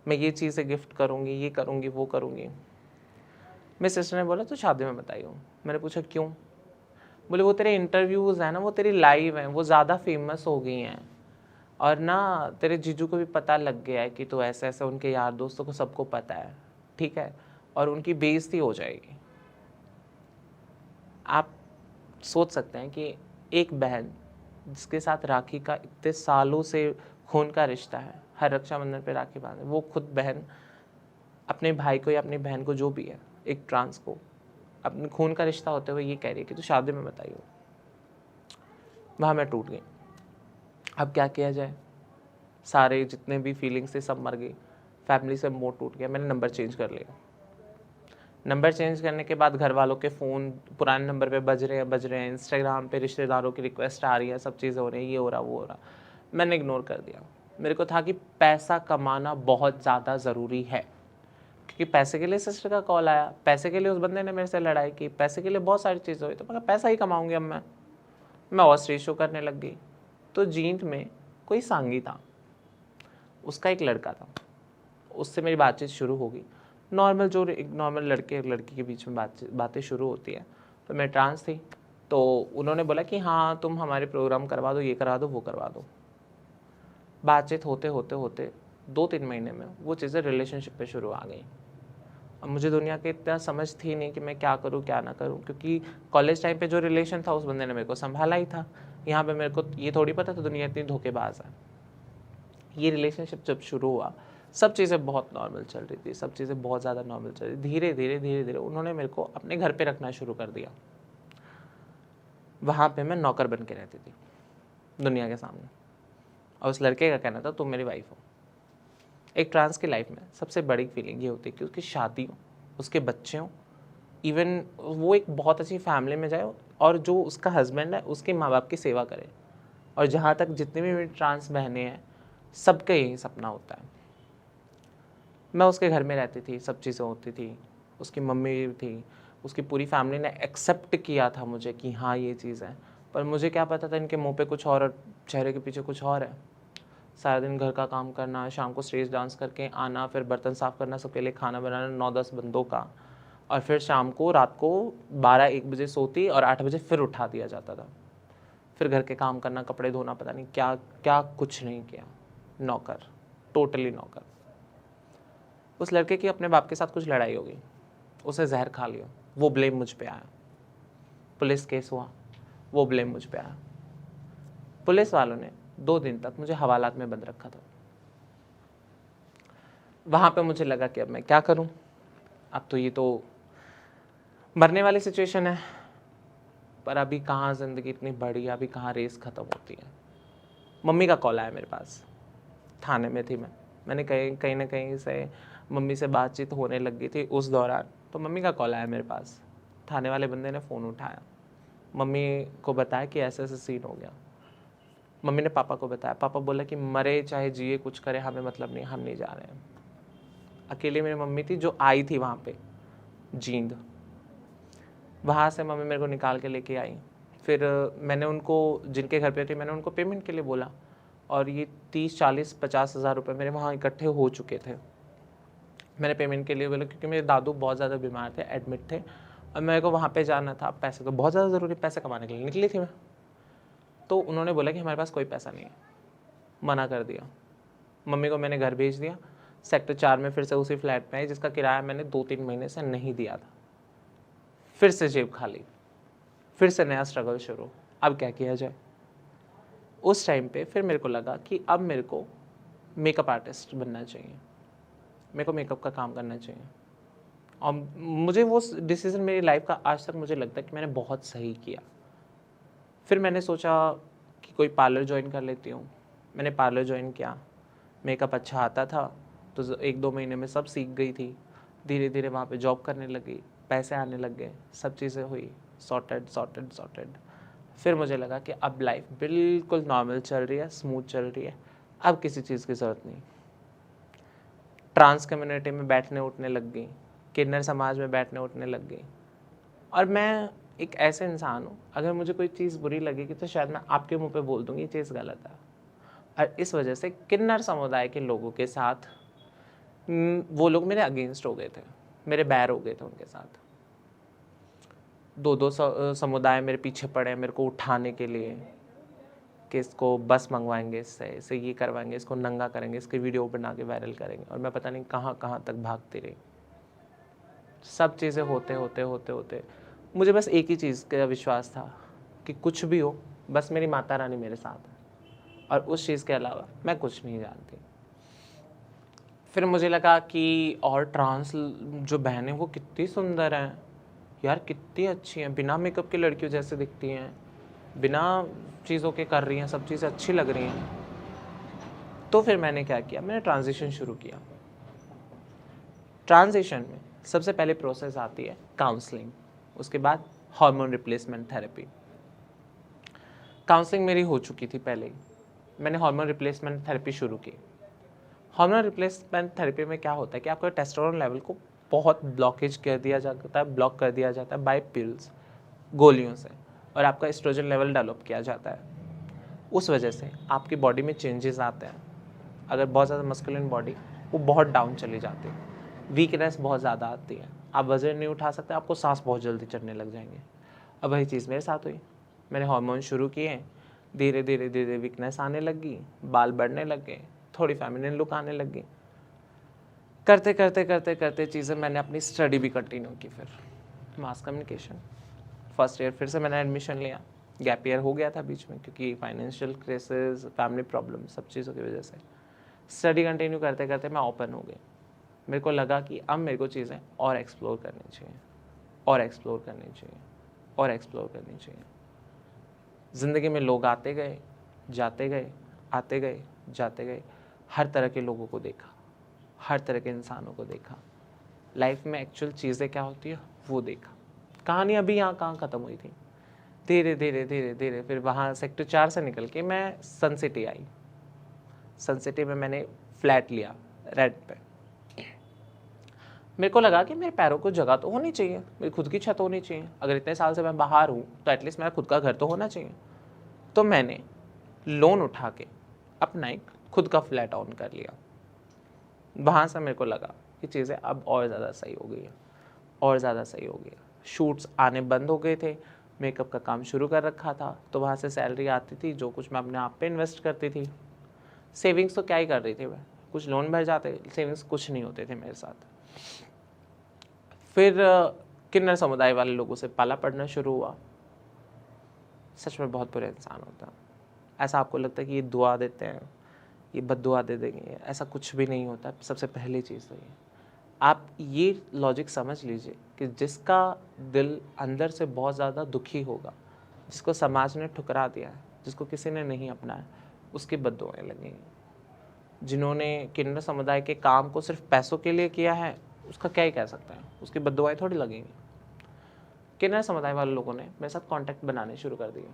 मैं ये चीज़ें गिफ्ट करूँगी, ये करूँगी, वो करूँगी। मेरी सिस्टर ने बोला तू शादी में मत आई हो। मैंने पूछा क्यों? बोले वो तेरे इंटरव्यूज़ हैं ना, वो तेरी लाइव हैं, वो ज़्यादा फेमस हो गई हैं, और ना तेरे जीजू को भी पता लग गया है कि तो ऐसे ऐसे, उनके यार दोस्तों को सबको पता है, ठीक है, और उनकी बेइज्जती हो जाएगी। आप सोच सकते हैं कि एक बहन जिसके साथ राखी का इतने सालों से खून का रिश्ता है, हर रक्षाबंधन पे राखी बांधे, वो खुद बहन अपने भाई को या अपनी बहन को, जो भी है, एक ट्रांस को, अपने खून का रिश्ता होते हुए ये कह रही है कि तू शादी में मत आई हो। वहाँ मैं टूट गई। अब क्या किया जाए, सारे जितने भी फीलिंग्स थे सब मर गई, फैमिली से मोह टूट गया। मैंने नंबर चेंज कर लिया। नंबर चेंज करने के बाद घर वालों के फ़ोन पुराने नंबर पे बज रहे हैं, इंस्टाग्राम पे रिश्तेदारों की रिक्वेस्ट आ रही है, सब चीज़ें हो रही हैं, ये हो रहा वो हो रहा। मैंने इग्नोर कर दिया। मेरे को था कि पैसा कमाना बहुत ज़्यादा ज़रूरी है, क्योंकि पैसे के लिए सिस्टर का कॉल आया, पैसे के लिए उस बंदे ने मेरे से लड़ाई की, पैसे के लिए बहुत सारी चीज़ें हुई, तो मैं पैसा ही कमाऊँगी अब मैं और स्टेज शो करने लग गई। तो जींद में कोई सांगी था, उसका एक लड़का था, उससे मेरी बातचीत शुरू हो गई। नॉर्मल, जो एक नॉर्मल लड़के और लड़की के बीच में बातें शुरू होती है। तो मैं ट्रांस थी, तो उन्होंने बोला कि हाँ तुम हमारे प्रोग्राम करवा दो, ये करवा दो, वो करवा दो। बातचीत होते होते होते 2-3 महीने में वो चीज़ें रिलेशनशिप पे शुरू आ गई। अब मुझे दुनिया की इतना समझ थी नहीं कि मैं क्या करूँ क्या ना करूँ, क्योंकि कॉलेज टाइम पे जो रिलेशन था उस बंदे ने मेरे को संभाला ही था। यहाँ पे मेरे को ये थोड़ी पता था दुनिया इतनी धोखेबाज है। ये रिलेशनशिप जब शुरू हुआ सब चीज़ें बहुत नॉर्मल चल रही थी, सब चीज़ें बहुत ज़्यादा नॉर्मल चल रही। धीरे धीरे उन्होंने मेरे को अपने घर पे रखना शुरू कर दिया। वहाँ पे मैं नौकर बन के रहती थी दुनिया के सामने, और उस लड़के का कहना था तुम मेरी वाइफ हो। एक ट्रांस की लाइफ में सबसे बड़ी फीलिंग ये होती है कि उसकी शादी हो, उसके बच्चे हों, इवन वो एक बहुत अच्छी फैमिली में जाए और जो उसका हस्बैंड है उसके माँ बाप की सेवा करे। और जहाँ तक जितनी भी मेरी ट्रांस बहनें हैं सबका यही सपना होता है। मैं उसके घर में रहती थी, सब चीज़ें होती थी, उसकी मम्मी भी थी, उसकी पूरी फैमिली ने एक्सेप्ट किया था मुझे कि हाँ ये चीज़ है, पर मुझे क्या पता था इनके मुंह पे कुछ और चेहरे के पीछे कुछ और है। सारा दिन घर का काम करना, शाम को स्टेज डांस करके आना, फिर बर्तन साफ़ करना, सबके लिए खाना बनाना 9-10 बंदों का, और फिर शाम को रात को 12-1 बजे सोती और 8 बजे फिर उठा दिया जाता था। फिर घर के काम करना, कपड़े धोना, पता नहीं क्या क्या कुछ नहीं किया। नौकर, टोटली नौकर। उस लड़के की अपने बाप के साथ कुछ लड़ाई हो गई, उसे जहर खा लिया, वो ब्लेम मुझ पे आया। पुलिस केस हुआ, वो ब्लेम मुझ पे आया। पुलिस वालों ने 2 दिन तक मुझे हवालात में बंद रखा था। वहाँ पे मुझे लगा कि अब मैं क्या करूँ, अब तो ये तो मरने वाली सिचुएशन है, पर अभी कहाँ ज़िंदगी इतनी बड़ी है, अभी कहाँ रेस ख़त्म होती है। मम्मी का कॉल आया मेरे पास, थाने में थी मैंने कहीं ना कहीं से मम्मी से बातचीत होने लग गई थी उस दौरान, तो मम्मी का कॉल आया मेरे पास। थाने वाले बंदे ने फ़ोन उठाया, मम्मी को बताया कि ऐसे ऐसे सीन हो गया। मम्मी ने पापा को बताया, पापा बोला कि मरे चाहे जिए कुछ करे हमें मतलब नहीं, हम नहीं जा रहे हैं। अकेली मेरी मम्मी थी जो आई थी वहाँ पे जींद। वहाँ से मम्मी मेरे को निकाल के लेके आई। फिर मैंने उनको, जिनके घर पे थी, मैंने उनको पेमेंट के लिए बोला, और ये 30-40-50 हज़ार रुपये मेरे वहाँ इकट्ठे हो चुके थे। मैंने पेमेंट के लिए बोला क्योंकि मेरे दादू बहुत ज़्यादा बीमार थे, एडमिट थे, और मेरे को वहाँ पे जाना था। पैसे तो बहुत ज़्यादा ज़रूरी, पैसे कमाने के लिए निकली थी मैं। तो उन्होंने बोला कि हमारे पास कोई पैसा नहीं है, मना कर दिया। मम्मी को मैंने घर भेज दिया, सेक्टर 4 में फिर से उसी फ्लैट में आई जिसका किराया मैंने 2-3 महीने से नहीं दिया था। फिर से जेब खाली, फिर से नया स्ट्रगल शुरू। अब क्या किया जाए। उस टाइम पे फिर मेरे को लगा कि अब मेरे को मेकअप आर्टिस्ट बनना चाहिए, मेरे को मेकअप का काम करना चाहिए। और मुझे वो डिसीज़न मेरी लाइफ का आज तक मुझे लगता है कि मैंने बहुत सही किया। फिर मैंने सोचा कि कोई पार्लर ज्वाइन कर लेती हूँ। मैंने पार्लर ज्वाइन किया, मेकअप अच्छा आता था तो 1-2 महीने में सब सीख गई थी। धीरे धीरे वहाँ पे जॉब करने लगी, पैसे आने लग गए, सब चीज़ें हुई, सॉर्टेड। फिर मुझे लगा कि अब लाइफ बिल्कुल नॉर्मल चल रही है, स्मूथ चल रही है, अब किसी चीज़ की ज़रूरत नहीं। ट्रांस कम्युनिटी में बैठने उठने लग गई, किन्नर समाज में बैठने उठने लग गई। और मैं एक ऐसे इंसान हूँ, अगर मुझे कोई चीज़ बुरी लगेगी तो शायद मैं आपके मुंह पे बोल दूँगी ये चीज़ गलत है। और इस वजह से किन्नर समुदाय के लोगों के साथ वो लोग मेरे अगेंस्ट हो गए थे, मेरे बैर हो गए थे उनके साथ। 2-2 समुदाय मेरे पीछे पड़े हैं मेरे को उठाने के लिए कि इसको बस मंगवाएंगे, इससे ये करवाएंगे, इसको नंगा करेंगे, इसके वीडियो बना के वायरल करेंगे, और मैं पता नहीं कहाँ तक भागती रही। सब चीज़ें होते मुझे बस एक ही चीज़ का विश्वास था कि कुछ भी हो बस मेरी माता रानी मेरे साथ है, और उस चीज़ के अलावा मैं कुछ नहीं जानती। फिर मुझे लगा कि और ट्रांस जो बहनें वो कितनी सुंदर हैं यार, कितनी अच्छी हैं, बिना मेकअप के लड़कियों जैसे दिखती हैं, बिना चीज़ों के कर रही हैं, सब चीज़ें अच्छी लग रही हैं। तो फिर मैंने क्या किया, मैंने ट्रांजिशन शुरू किया। ट्रांजिशन में सबसे पहले प्रोसेस आती है काउंसलिंग, उसके बाद हार्मोन रिप्लेसमेंट थेरेपी। काउंसलिंग मेरी हो चुकी थी पहले ही, मैंने हार्मोन रिप्लेसमेंट थेरेपी शुरू की। हार्मोन रिप्लेसमेंट थेरेपी में क्या होता है कि आपके टेस्टोस्टेरोन लेवल को बहुत ब्लॉकेज कर दिया जाता है, ब्लॉक कर दिया जाता है बाय पिल्स, गोलियों से, और आपका एस्ट्रोजन लेवल डेवलप किया जाता है। उस वजह से आपकी बॉडी में चेंजेस आते हैं। अगर बहुत ज़्यादा मस्कुलिन बॉडी, वो बहुत डाउन चली जाती है, वीकनेस बहुत ज़्यादा आती है, आप वजन नहीं उठा सकते, आपको सांस बहुत जल्दी चढ़ने लग जाएंगे। अब वही चीज़ मेरे साथ हुई। मैंने हार्मोन शुरू किए, धीरे धीरे धीरे वीकनेस आने लगी, बाल बढ़ने लगे, थोड़ी फेमिनिन लुक आने लगी। करते करते करते करते चीज़ें मैंने अपनी स्टडी भी कंटिन्यू की। फिर मास कम्युनिकेशन फर्स्ट ईयर फिर से मैंने एडमिशन लिया। गैप ईयर हो गया था बीच में क्योंकि फाइनेंशियल क्राइसिस, फैमिली प्रॉब्लम, सब चीज़ों की वजह से। स्टडी कंटिन्यू करते करते मैं ओपन हो गई। मेरे को लगा कि अब मेरे को चीज़ें और एक्सप्लोर करनी चाहिए, और एक्सप्लोर करनी चाहिए, और एक्सप्लोर करनी चाहिए। ज़िंदगी में लोग आते गए, जाते गए, आते गए, जाते गए। हर तरह के लोगों को देखा, हर तरह के इंसानों को देखा। लाइफ में एक्चुअल चीज़ें क्या होती है वो देखा। कहानी अभी यहाँ कहाँ ख़त्म हुई थी। धीरे धीरे धीरे धीरे फिर वहाँ सेक्टर 4 से निकल के मैं सन सिटी आई। सन सिटी में मैंने फ्लैट लिया रेंट पे। मेरे को लगा कि मेरे पैरों को जगह तो होनी चाहिए, मेरी खुद की छत होनी चाहिए। अगर इतने साल से मैं बाहर हूँ तो एटलीस्ट मेरा खुद का घर तो होना चाहिए। तो मैंने लोन उठा के अपना एक खुद का फ्लैट ऑन कर लिया। वहाँ से मेरे को लगा कि चीज़ें अब और ज़्यादा सही हो गई है, और ज़्यादा सही हो गई है। शूट्स आने बंद हो गए थे, मेकअप का काम शुरू कर रखा था, तो वहाँ से सैलरी आती थी, जो कुछ मैं अपने आप पे इन्वेस्ट करती थी। सेविंग्स तो क्या ही कर रही थी मैं, कुछ लोन भर जाते, सेविंग्स कुछ नहीं होते थे मेरे साथ। फिर किन्नर समुदाय वाले लोगों से पाला पड़ना शुरू हुआ। सच में बहुत बुरे इंसान होता है। ऐसा आपको लगता है कि ये दुआ देते हैं, ये बद्दुआ दे देंगे, ऐसा कुछ भी नहीं होता। सबसे पहली चीज़ तो ये, आप ये लॉजिक समझ लीजिए कि जिसका दिल अंदर से बहुत ज़्यादा दुखी होगा, जिसको समाज ने ठुकरा दिया है, जिसको किसी ने नहीं अपनाया, उसकी बद्दुआएं लगेंगी। जिन्होंने किन्नर समुदाय के काम को सिर्फ पैसों के लिए किया है, उसका क्या ही कह सकता है, उसकी बद्दुआएं थोड़ी लगेंगी। किन्नर समुदाय वाले लोगों ने मेरे साथ कांटेक्ट बनाने शुरू कर दिए।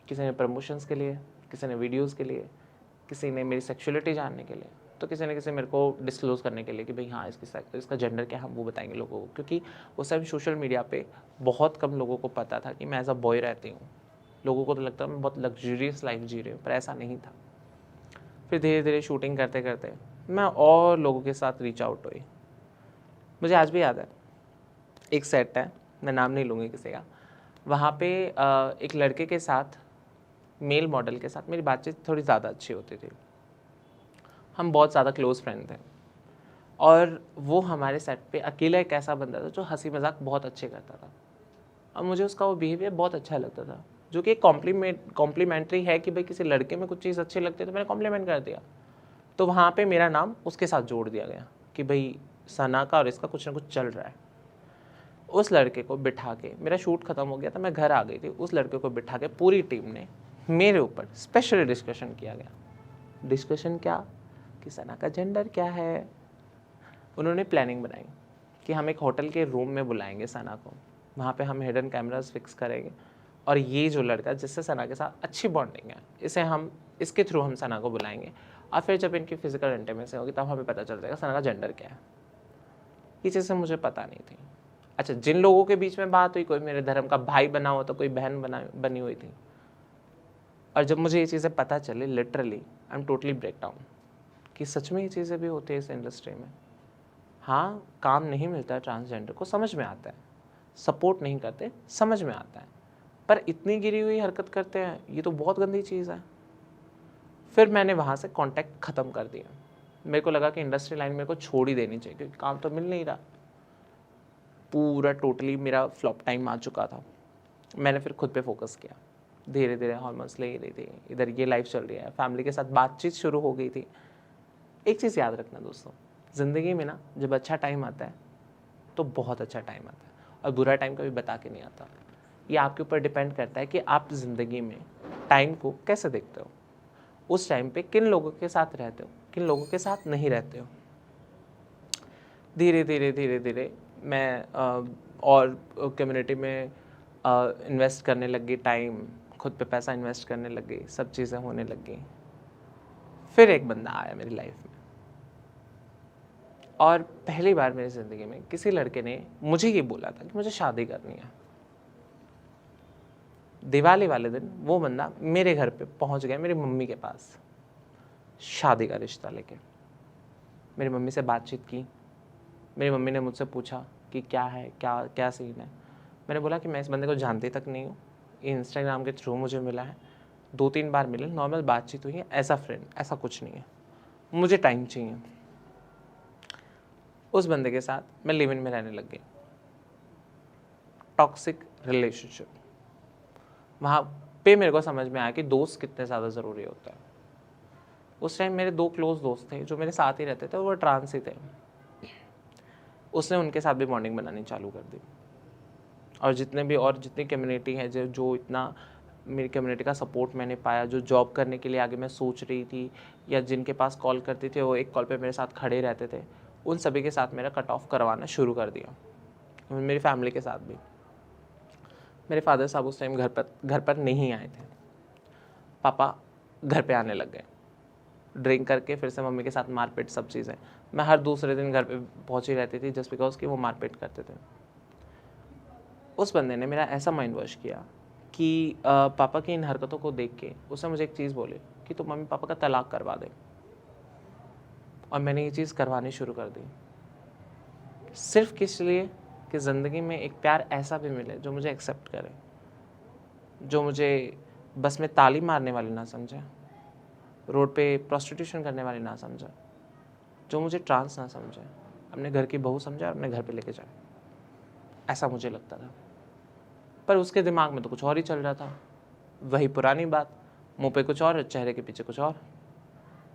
किसी ने प्रमोशंस के लिए, किसी ने वीडियोस के लिए, किसी ने मेरी सेक्सुअलिटी जानने के लिए, तो किसी ने किसी मेरे को डिस्क्लोज़ करने के लिए कि भाई हाँ इसका जेंडर क्या है, हम वो बताएंगे लोगों को। क्योंकि उस टाइम सोशल मीडिया पे बहुत कम लोगों को पता था कि मैं एज अ बॉय रहती हूँ। लोगों को तो लगता है मैं बहुत लग्जरियस लाइफ जी रही हूँ, पर ऐसा नहीं था। फिर धीरे धीरे शूटिंग करते करते मैं और लोगों के साथ रीच आउट हुई। मुझे आज भी याद है, एक सेट है, मैं नाम नहीं लूँगी किसी का, वहाँ पे एक लड़के के साथ, मेल मॉडल के साथ मेरी बातचीत थोड़ी ज़्यादा अच्छी होती थी। हम बहुत ज़्यादा क्लोज़ फ्रेंड थे, और वो हमारे सेट पे अकेला एक ऐसा बंदा था जो हंसी मजाक बहुत अच्छे करता था, और मुझे उसका वो बिहेवियर बहुत अच्छा लगता था, जो कि कॉम्प्लीमेंट्री है कि भाई किसी लड़के में कुछ चीज़ अच्छी लगती है तो मैंने कॉम्प्लीमेंट कर दिया। तो वहाँ पे मेरा नाम उसके साथ जोड़ दिया गया कि भाई सना का और इसका कुछ ना कुछ चल रहा है। उस लड़के को बिठा के, मेरा शूट ख़त्म हो गया था, मैं घर आ गई थी, उस लड़के को बिठा के पूरी टीम ने मेरे ऊपर स्पेशली डिस्कशन किया गया। डिस्कशन क्या कि सना का जेंडर क्या है। उन्होंने प्लानिंग बनाई कि हम एक होटल के रूम में बुलाएंगे सना को, वहाँ पे हम हिडन कैमरास फिक्स करेंगे, और ये जो लड़का जिससे सना के साथ अच्छी बॉन्डिंग है, इसके थ्रू हम सना को बुलाएंगे, और फिर जब इनकी फिजिकल इंटीमेसी होगी तब हमें पता चल जाएगा सना का जेंडर क्या है। ये चीज़ें मुझे पता नहीं थी। अच्छा, जिन लोगों के बीच में बात हुई, कोई मेरे धर्म का भाई बना हुआ था, कोई बहन बनी हुई थी, और जब मुझे ये चीज़ें पता चली, literally I am totally break down कि सच में ये चीज़ें भी होती है इस इंडस्ट्री में। हाँ, काम नहीं मिलता है ट्रांसजेंडर को, समझ में आता है, सपोर्ट नहीं करते, समझ में आता है, पर इतनी गिरी हुई हरकत करते हैं, ये तो बहुत गंदी चीज़ है। फिर मैंने वहाँ से कांटेक्ट ख़त्म कर दिया। मेरे को लगा कि इंडस्ट्री लाइन मेरे को छोड़ ही देनी चाहिए, क्योंकि काम तो मिल नहीं रहा। पूरा टोटली मेरा फ्लॉप टाइम आ चुका था। मैंने फिर खुद पे फोकस किया। धीरे धीरे हॉर्मोन्स ले रही थी, इधर ये लाइफ चल रही है, फैमिली के साथ बातचीत शुरू हो गई थी। एक चीज़ याद रखना दोस्तों, ज़िंदगी में ना जब अच्छा टाइम आता है तो बहुत अच्छा टाइम आता है, और बुरा टाइम कभी बता के नहीं आता। ये आपके ऊपर डिपेंड करता है कि आप ज़िंदगी में टाइम को कैसे देखते हो, उस टाइम पे किन लोगों के साथ रहते हो, किन लोगों के साथ नहीं रहते हो। धीरे धीरे धीरे धीरे मैं और कम्युनिटी में इन्वेस्ट करने लग गई, टाइम, खुद पे पैसा इन्वेस्ट करने लग गई, सब चीज़ें होने लग गई। फिर एक बंदा आया मेरी लाइफ में, और पहली बार मेरी ज़िंदगी में किसी लड़के ने मुझे ये बोला था कि मुझे शादी करनी है। दिवाली वाले दिन वो बंदा मेरे घर पे पहुंच गया, मेरी मम्मी के पास, शादी का रिश्ता लेके। मेरी मम्मी से बातचीत की, मेरी मम्मी ने मुझसे पूछा कि क्या है, क्या क्या सीन है। मैंने बोला कि मैं इस बंदे को जानती तक नहीं हूँ, ये इंस्टाग्राम के थ्रू मुझे मिला है, 2-3 बार मिले, नॉर्मल बातचीत हुई है, ऐसा फ्रेंड, ऐसा कुछ नहीं है। मुझे टाइम चाहिए। उस बंदे के साथ मैं लिव इन में रहने लग गई। Toxic relationship. वहाँ पे मेरे को समझ में आया कि दोस्त कितने ज़्यादा ज़रूरी होता है। उस टाइम मेरे 2 क्लोज दोस्त थे जो मेरे साथ ही रहते थे, वो ट्रांस ही थे। उसने उनके साथ भी बॉन्डिंग बनानी चालू कर दी, और जितनी कम्युनिटी है जो इतना मेरी कम्युनिटी का सपोर्ट मैंने पाया, जो जॉब करने के लिए आगे मैं सोच रही थी या जिनके पास कॉल करती थी वो एक कॉल पे मेरे साथ खड़े रहते थे, उन सभी के साथ मेरा कट ऑफ करवाना शुरू कर दिया। मेरी फैमिली के साथ भी। मेरे फादर साहब उस टाइम घर पर नहीं आए थे। पापा घर पे आने लग गए, ड्रिंक करके फिर से मम्मी के साथ मारपीट, सब चीज़ें। मैं हर दूसरे दिन घर पे पहुंची रहती थी जस्ट बिकॉज कि वो मारपीट करते थे। उस बंदे ने मेरा ऐसा माइंड वॉश किया कि पापा की इन हरकतों को देख के उसने मुझे एक चीज़ बोली कि तुम मम्मी पापा का तलाक करवा दे। और मैंने ये चीज़ करवानी शुरू कर दी, सिर्फ किस लिए कि ज़िंदगी में एक प्यार ऐसा भी मिले जो मुझे एक्सेप्ट करे, जो मुझे बस में ताली मारने वाली ना समझे, रोड पे प्रोस्टिट्यूशन करने वाली ना समझे, जो मुझे ट्रांस ना समझे, अपने घर की बहू समझे और अपने घर पे लेके जाए। ऐसा मुझे लगता था, पर उसके दिमाग में तो कुछ और ही चल रहा था। वही पुरानी बात, मुंह पे कुछ और, चेहरे के पीछे कुछ और।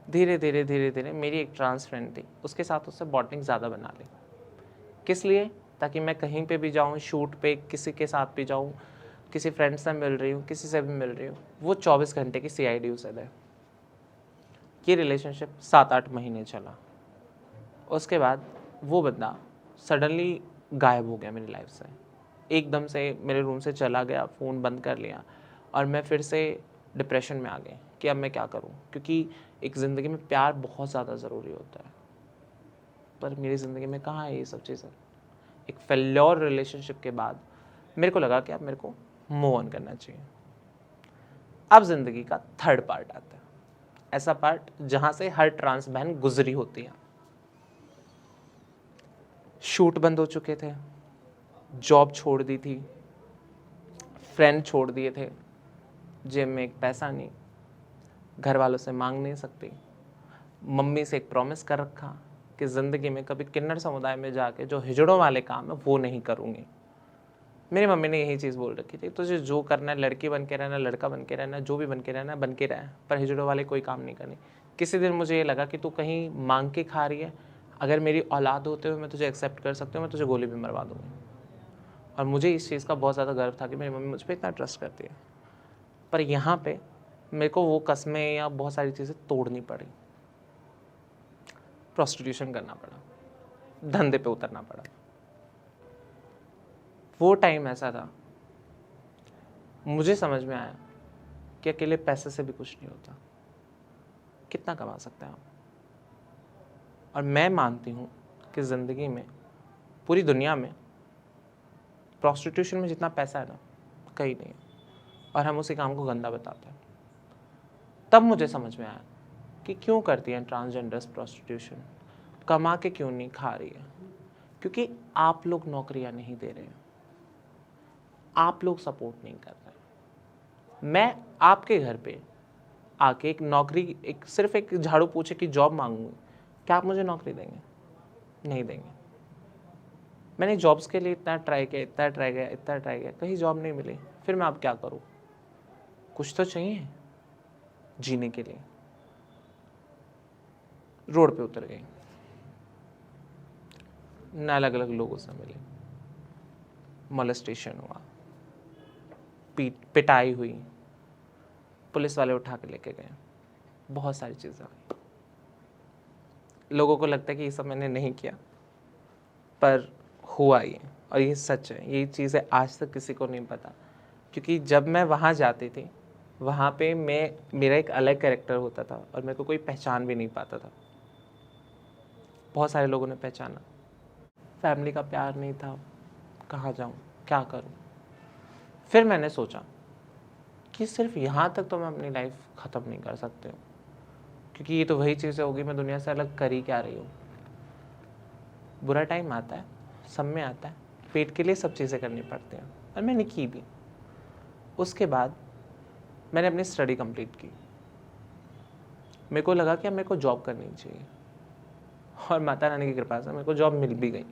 धीरे धीरे मेरी एक ट्रांस फ्रेंड थी, उसके साथ उससे बॉन्डिंग ज़्यादा बना ली। किस लिए? ताकि मैं कहीं पे भी जाऊँ, शूट पे किसी के साथ भी जाऊँ, किसी फ्रेंड से मिल रही हूँ, किसी से भी मिल रही हूँ, वो 24 घंटे की CID उसे दे। ये रिलेशनशिप 7-8 महीने चला। उसके बाद वो बंदा सडनली गायब हो गया मेरी लाइफ से। एकदम से मेरे रूम से चला गया, फ़ोन बंद कर लिया, और मैं फिर से डिप्रेशन में आ गई कि अब मैं क्या करूं, क्योंकि एक ज़िंदगी में प्यार बहुत ज़्यादा ज़रूरी होता है, पर मेरी ज़िंदगी में कहाँ है ये सब चीज़ें। एक फेल्योर रिलेशनशिप के बाद मेरे को लगा कि अब मेरे को मूव ऑन करना चाहिए। अब ज़िंदगी का थर्ड पार्ट आता है, ऐसा पार्ट जहाँ से हर ट्रांस बहन गुजरी होती है। शूट बंद हो चुके थे, जॉब छोड़ दी थी, फ्रेंड छोड़ दिए थे, जेब में एक पैसा नहीं, घर वालों से मांग नहीं सकती, मम्मी से एक प्रॉमिस कर रखा कि ज़िंदगी में कभी किन्नर समुदाय में जाके जो हिजड़ों वाले काम है वो नहीं करूँगी। मेरी मम्मी ने यही चीज़ बोल रखी थी, तुझे जो करना है, लड़की बन के रहना, लड़का बन के रहना, जो भी बन के रहना बन के रहे, पर हिजड़ों वाले कोई काम नहीं करनी। किसी दिन मुझे ये लगा कि तू कहीं मांग के खा रही है, अगर मेरी औलाद होते हुए मैं तुझे एक्सेप्ट कर सकती हूँ, मैं तुझे गोली भी मरवा दूँगी। और मुझे इस चीज़ का बहुत ज़्यादा गर्व था कि मेरी मम्मी मुझ पर इतना ट्रस्ट करती है। पर यहाँ पे मेरे को वो कस्में या बहुत सारी चीज़ें तोड़नी पड़ी, प्रोस्टिट्यूशन करना पड़ा, धंधे पे उतरना पड़ा। वो टाइम ऐसा था, मुझे समझ में आया कि अकेले पैसे से भी कुछ नहीं होता, कितना कमा सकते हैं आप। और मैं मानती हूँ कि ज़िंदगी में, पूरी दुनिया में प्रोस्टिट्यूशन में जितना पैसा है ना, कहीं नहीं है, और हम उसी काम को गंदा बताते हैं। तब मुझे समझ में आया कि क्यों करती हैं ट्रांसजेंडर्स प्रोस्टिट्यूशन, कमा के क्यों नहीं खा रही है, क्योंकि आप लोग नौकरियां नहीं दे रहे हैं, आप लोग सपोर्ट नहीं कर रहे। मैं आपके घर पे आके एक नौकरी, एक सिर्फ एक झाड़ू पोछे की जॉब मांगूंगी, क्या आप मुझे नौकरी देंगे? नहीं देंगे। मैंने जॉब्स के लिए इतना ट्राई किया, कहीं जॉब नहीं मिली। फिर मैं अब क्या करूं? कुछ तो चाहिए जीने के लिए। रोड पे उतर गई, ना अलग अलग लोगों से मिले, मोलेस्टेशन हुआ, पिटाई हुई, पुलिस वाले उठा के लेके गए, बहुत सारी चीज़ें हुई। लोगों को लगता है कि ये सब मैंने नहीं किया, पर हुआ ये, और ये सच है। ये चीज़ें आज तक किसी को नहीं पता, क्योंकि जब मैं वहाँ जाती थी, वहाँ पे मेरा एक अलग कैरेक्टर होता था और मेरे को कोई पहचान भी नहीं पाता था। बहुत सारे लोगों ने पहचाना, फैमिली का प्यार नहीं था, कहाँ जाऊँ, क्या करूँ। फिर मैंने सोचा कि सिर्फ यहाँ तक तो मैं अपनी लाइफ ख़त्म नहीं कर सकती हूँ, क्योंकि ये तो वही चीज़ें होगी, मैं दुनिया से अलग कर ही क्या रही हूँ। बुरा टाइम आता है, सब में आता है, पेट के लिए सब चीज़ें करनी पड़ती हैं, और मैंने की भी। उसके बाद मैंने अपनी स्टडी कंप्लीट की, मेरे को लगा कि अब मेरे को जॉब करनी चाहिए, और माता रानी की कृपा से मेरे को जॉब मिल भी गई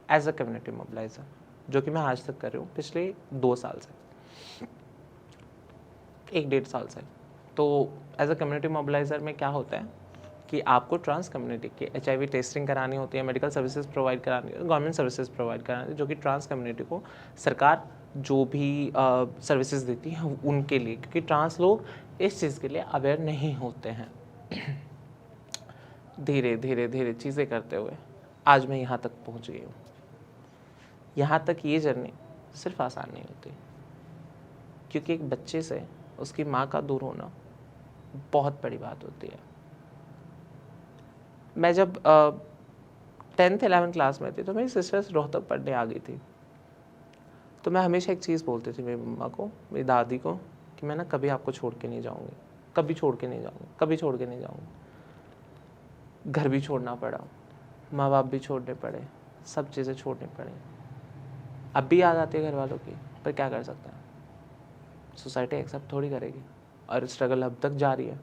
एज अ कम्युनिटी मोबिलाइजर, जो कि मैं आज तक कर रही हूँ पिछले 2 साल से, 1-1.5 साल से। तो एज अ कम्युनिटी मोबिलाइजर में क्या होता है कि आपको ट्रांस कम्युनिटी की HIV टेस्टिंग करानी होती है, मेडिकल सर्विसेज प्रोवाइड करानी है, गवर्नमेंट सर्विसेज प्रोवाइड करानी है, जो कि ट्रांस कम्युनिटी को सरकार जो भी सर्विसेज देती है उनके लिए, क्योंकि ट्रांस लोग इस चीज़ के लिए अवेयर नहीं होते हैं। धीरे धीरे धीरे चीज़ें करते हुए आज मैं यहाँ तक पहुँच गई हूँ। यहाँ तक ये जर्नी सिर्फ आसान नहीं होती, क्योंकि एक बच्चे से उसकी माँ का दूर होना बहुत बड़ी बात होती है। मैं जब 10th 11th क्लास में थी तो मेरी सिस्टर्स रोहतक पढ़ने आ गई थी, तो मैं हमेशा एक चीज़ बोलती थी मेरी मम्मा को, मेरी दादी को, कि मैं ना कभी आपको छोड़ के नहीं जाऊँगी, कभी छोड़ के नहीं जाऊँगी, कभी छोड़ के नहीं जाऊँगी। घर भी छोड़ना पड़ा, माँ बाप भी छोड़ने पड़े, सब चीज़ें छोड़नी पड़ी। अब भी याद आती है घर वालों की, पर क्या कर सकते हैं, सोसाइटी एक्सेप्ट थोड़ी करेगी, और स्ट्रगल अब तक जारी है।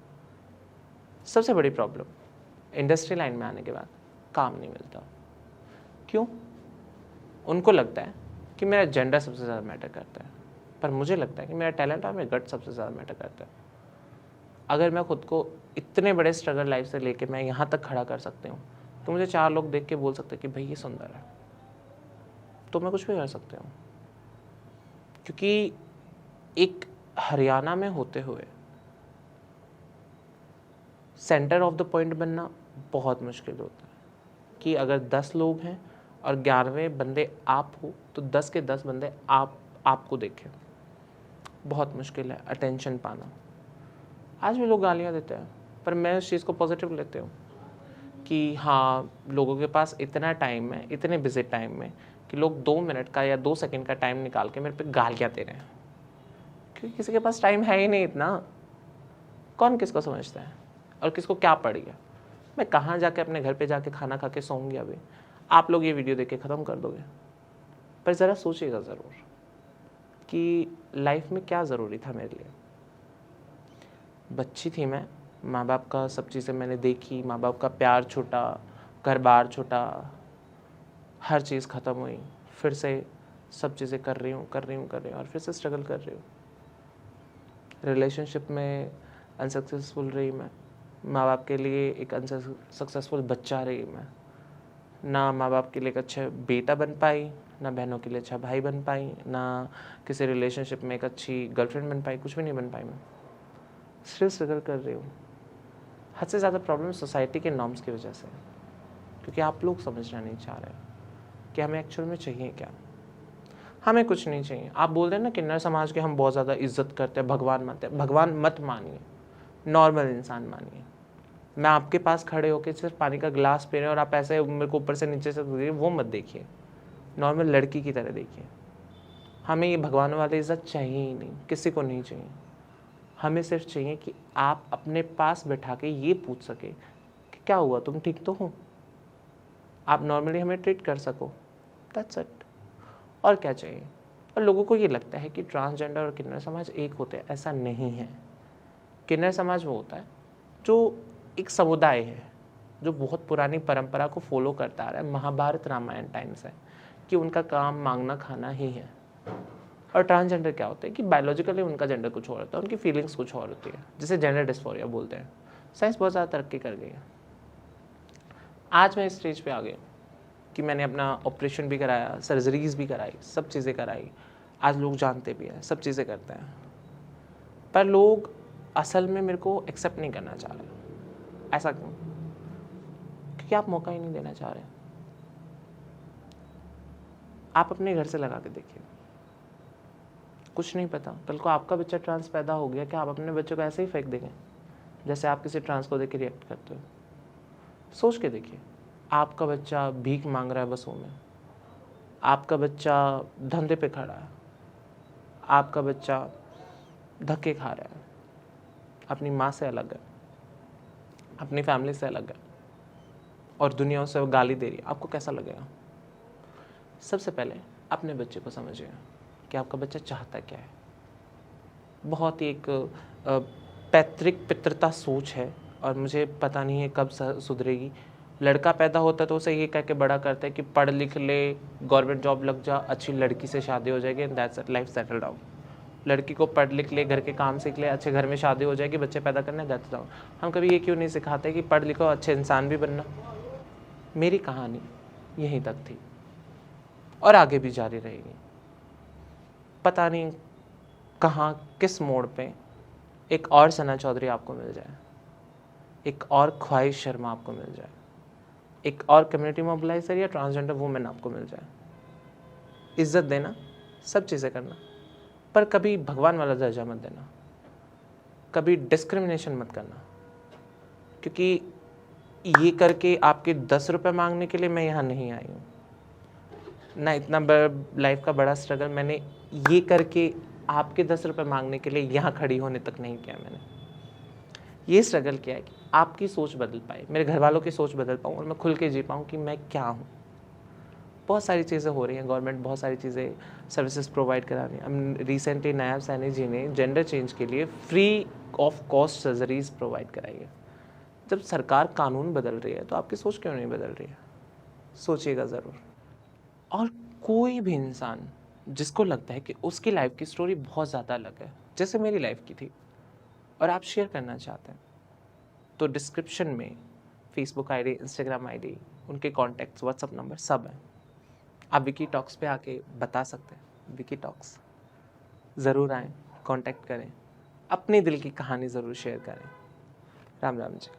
सबसे बड़ी प्रॉब्लम, इंडस्ट्री लाइन में आने के बाद काम नहीं मिलता। क्यों? उनको लगता है कि मेरा जेंडर सबसे ज़्यादा मैटर करता है, पर मुझे लगता है कि मेरा टैलेंट और मेरा गट सबसे ज़्यादा मैटर करता है। अगर मैं खुद को इतने बड़े स्ट्रगल लाइफ से लेके मैं यहाँ तक खड़ा कर सकती हूँ, तो मुझे 4 लोग देख के बोल सकते हैं कि भाई ये सुंदर है, तो मैं कुछ भी कर सकती हूँ। क्योंकि एक हरियाणा में होते हुए सेंटर ऑफ द पॉइंट बनना बहुत मुश्किल होता है, कि अगर 10 लोग हैं और 11वें बंदे आप हो, तो 10 के 10 बंदे आपको देखें, बहुत मुश्किल है अटेंशन पाना। आज भी लोग गालियाँ देते हैं, पर मैं उस चीज़ को पॉजिटिव लेती हूँ कि हाँ, लोगों के पास इतना टाइम है, इतने बिजी टाइम में, कि लोग 2 मिनट का या 2 सेकंड का टाइम निकाल के मेरे पे गालियाँ दे रहे हैं, क्योंकि किसी के पास टाइम है ही नहीं इतना। कौन किसको समझता है और किसको क्या पड़ी है। मैं कहाँ जाके अपने घर पे जाके खाना खा के सोऊंगी अभी, आप लोग ये वीडियो देख के ख़त्म कर दोगे। पर ज़रा सोचिएगा ज़रूर कि लाइफ में क्या ज़रूरी था मेरे लिए। बच्ची थी मैं, माँ बाप का सब चीज़ें मैंने देखी, माँ बाप का प्यार छूटा, घर बार छूटा, हर चीज़ ख़त्म हुई, फिर से सब चीज़ें कर रही हूँ और फिर से स्ट्रगल कर रही हूँ। रिलेशनशिप में अनसक्सेसफुल रही मैं, माँ बाप के लिए एक अनसक्सेसफुल बच्चा रही मैं, ना माँ बाप के लिए एक अच्छा बेटा बन पाई, ना बहनों के लिए अच्छा भाई बन पाई, ना किसी रिलेशनशिप में एक अच्छी गर्लफ्रेंड बन पाई, कुछ भी नहीं बन पाई मैं। स्टिल स्ट्रगल कर रही हूँ। हद से ज़्यादा प्रॉब्लम सोसाइटी के नॉर्म्स की वजह से, क्योंकि आप लोग समझना नहीं चाह रहे कि हमें एक्चुअल में चाहिए क्या। हमें कुछ नहीं चाहिए। आप बोल रहे हैं ना किन्नर समाज के हम बहुत ज़्यादा इज्जत करते हैं, भगवान मानते हैं। भगवान मत मानिए, नॉर्मल इंसान मानिए। मैं आपके पास खड़े होकर सिर्फ पानी का गिलास पी रहे हैं और आप ऐसे मेरे को ऊपर से नीचे से देखिए, वो मत देखिए। नॉर्मल लड़की की तरह देखिए। हमें ये भगवान वाली इज्जत चाहिए ही नहीं, किसी को नहीं चाहिए। हमें सिर्फ चाहिए कि आप अपने पास बैठा के ये पूछ सके कि क्या हुआ, तुम ठीक तो हो। आप नॉर्मली हमें ट्रीट कर सको, दैट्स इट। और क्या चाहिए। और लोगों को ये लगता है कि ट्रांसजेंडर और किन्नर समाज एक होते हैं, ऐसा नहीं है। किन्नर समाज वो होता है जो एक समुदाय है, जो बहुत पुरानी परंपरा को फॉलो करता आ रहा है, महाभारत रामायण टाइम से, कि उनका काम मांगना खाना ही है। और ट्रांसजेंडर क्या होता है कि बायोलॉजिकली उनका जेंडर कुछ और होता है, उनकी फीलिंग्स कुछ और होती है, जिसे जेंडर डिस्फोरिया बोलते हैं। साइंस बहुत ज़्यादा तरक्की कर गई है। आज मैं इस स्टेज पे आ गई कि मैंने अपना ऑपरेशन भी कराया, सर्जरीज भी कराई, सब चीज़ें कराई। आज लोग जानते भी हैं, सब चीज़ें करते हैं, पर लोग असल में मेरे को एक्सेप्ट नहीं करना चाह रहे। ऐसा क्यों? क्योंकि आप मौका ही नहीं देना चाह रहे। आप अपने घर से लगा के देखिए, कुछ नहीं पता कल को आपका बच्चा ट्रांस पैदा हो गया, क्या आप अपने बच्चों को ऐसे ही फेंक देंगे जैसे आप किसी ट्रांस को देख के रिएक्ट करते हो? सोच के देखिए, आपका बच्चा भीख मांग रहा है बसों में, आपका बच्चा धंधे पे खड़ा है, आपका बच्चा धक्के खा रहा है, अपनी माँ से अलग है, अपनी फैमिली से अलग है, और दुनिया उसे गाली दे रही है। आपको कैसा लगेगा? सबसे पहले अपने बच्चे को समझिए कि आपका बच्चा चाहता क्या है। बहुत ही एक पैतृक पितृता सोच है और मुझे पता नहीं है कब सुधरेगी। लड़का पैदा होता है तो उसे ये कह के बड़ा करता है कि पढ़ लिख ले, गवर्नमेंट जॉब लग जा, अच्छी लड़की से शादी हो जाएगी and that's it, life settle down. लड़की को पढ़ लिख ले, घर के काम सीख ले, अच्छे घर में शादी हो जाएगी, बच्चे पैदा करने, दैट्स डाउन। हम कभी ये क्यों नहीं सिखाते कि पढ़ लिखो, अच्छे इंसान भी बनना। मेरी कहानी यहीं तक थी और आगे भी जारी रहेगी। पता नहीं कहाँ किस मोड़ पे एक और सना चौधरी आपको मिल जाए, एक और ख्वाहिश शर्मा आपको मिल जाए, एक और कम्युनिटी मोबिलाइजर या ट्रांसजेंडर वुमेन आपको मिल जाए। इज्जत देना, सब चीज़ें करना, पर कभी भगवान वाला दर्जा मत देना, कभी डिस्क्रिमिनेशन मत करना, क्योंकि ये करके आपके 10 रुपये मांगने के लिए मैं यहाँ नहीं आई हूँ ना। इतना लाइफ का बड़ा स्ट्रगल मैंने ये करके आपके 10 रुपये मांगने के लिए यहाँ खड़ी होने तक नहीं किया। मैंने ये स्ट्रगल किया है कि आपकी सोच बदल पाए, मेरे घर वालों की सोच बदल पाऊँ और मैं खुल के जी पाऊँ कि मैं क्या हूँ। बहुत सारी चीज़ें हो रही हैं, गवर्नमेंट बहुत सारी चीज़ें सर्विसेज प्रोवाइड करा रही है। अब रिसेंटली नायब सैनी जी ने जेंडर चेंज के लिए free of cost surgeries provide कराई है। जब सरकार कानून बदल रही है तो आपकी सोच क्यों नहीं बदल रही है? सोचिएगा ज़रूर। और कोई भी इंसान जिसको लगता है कि उसकी लाइफ की स्टोरी बहुत ज़्यादा अलग है, जैसे मेरी लाइफ की थी, और आप शेयर करना चाहते हैं, तो डिस्क्रिप्शन में फेसबुक आईडी, इंस्टाग्राम आईडी, उनके कॉन्टैक्ट्स, व्हाट्सअप नंबर सब हैं। आप विकी टॉक्स पे आके बता सकते हैं। विकी टॉक्स ज़रूर आएँ, कांटेक्ट करें, अपने दिल की कहानी ज़रूर शेयर करें। राम राम जी।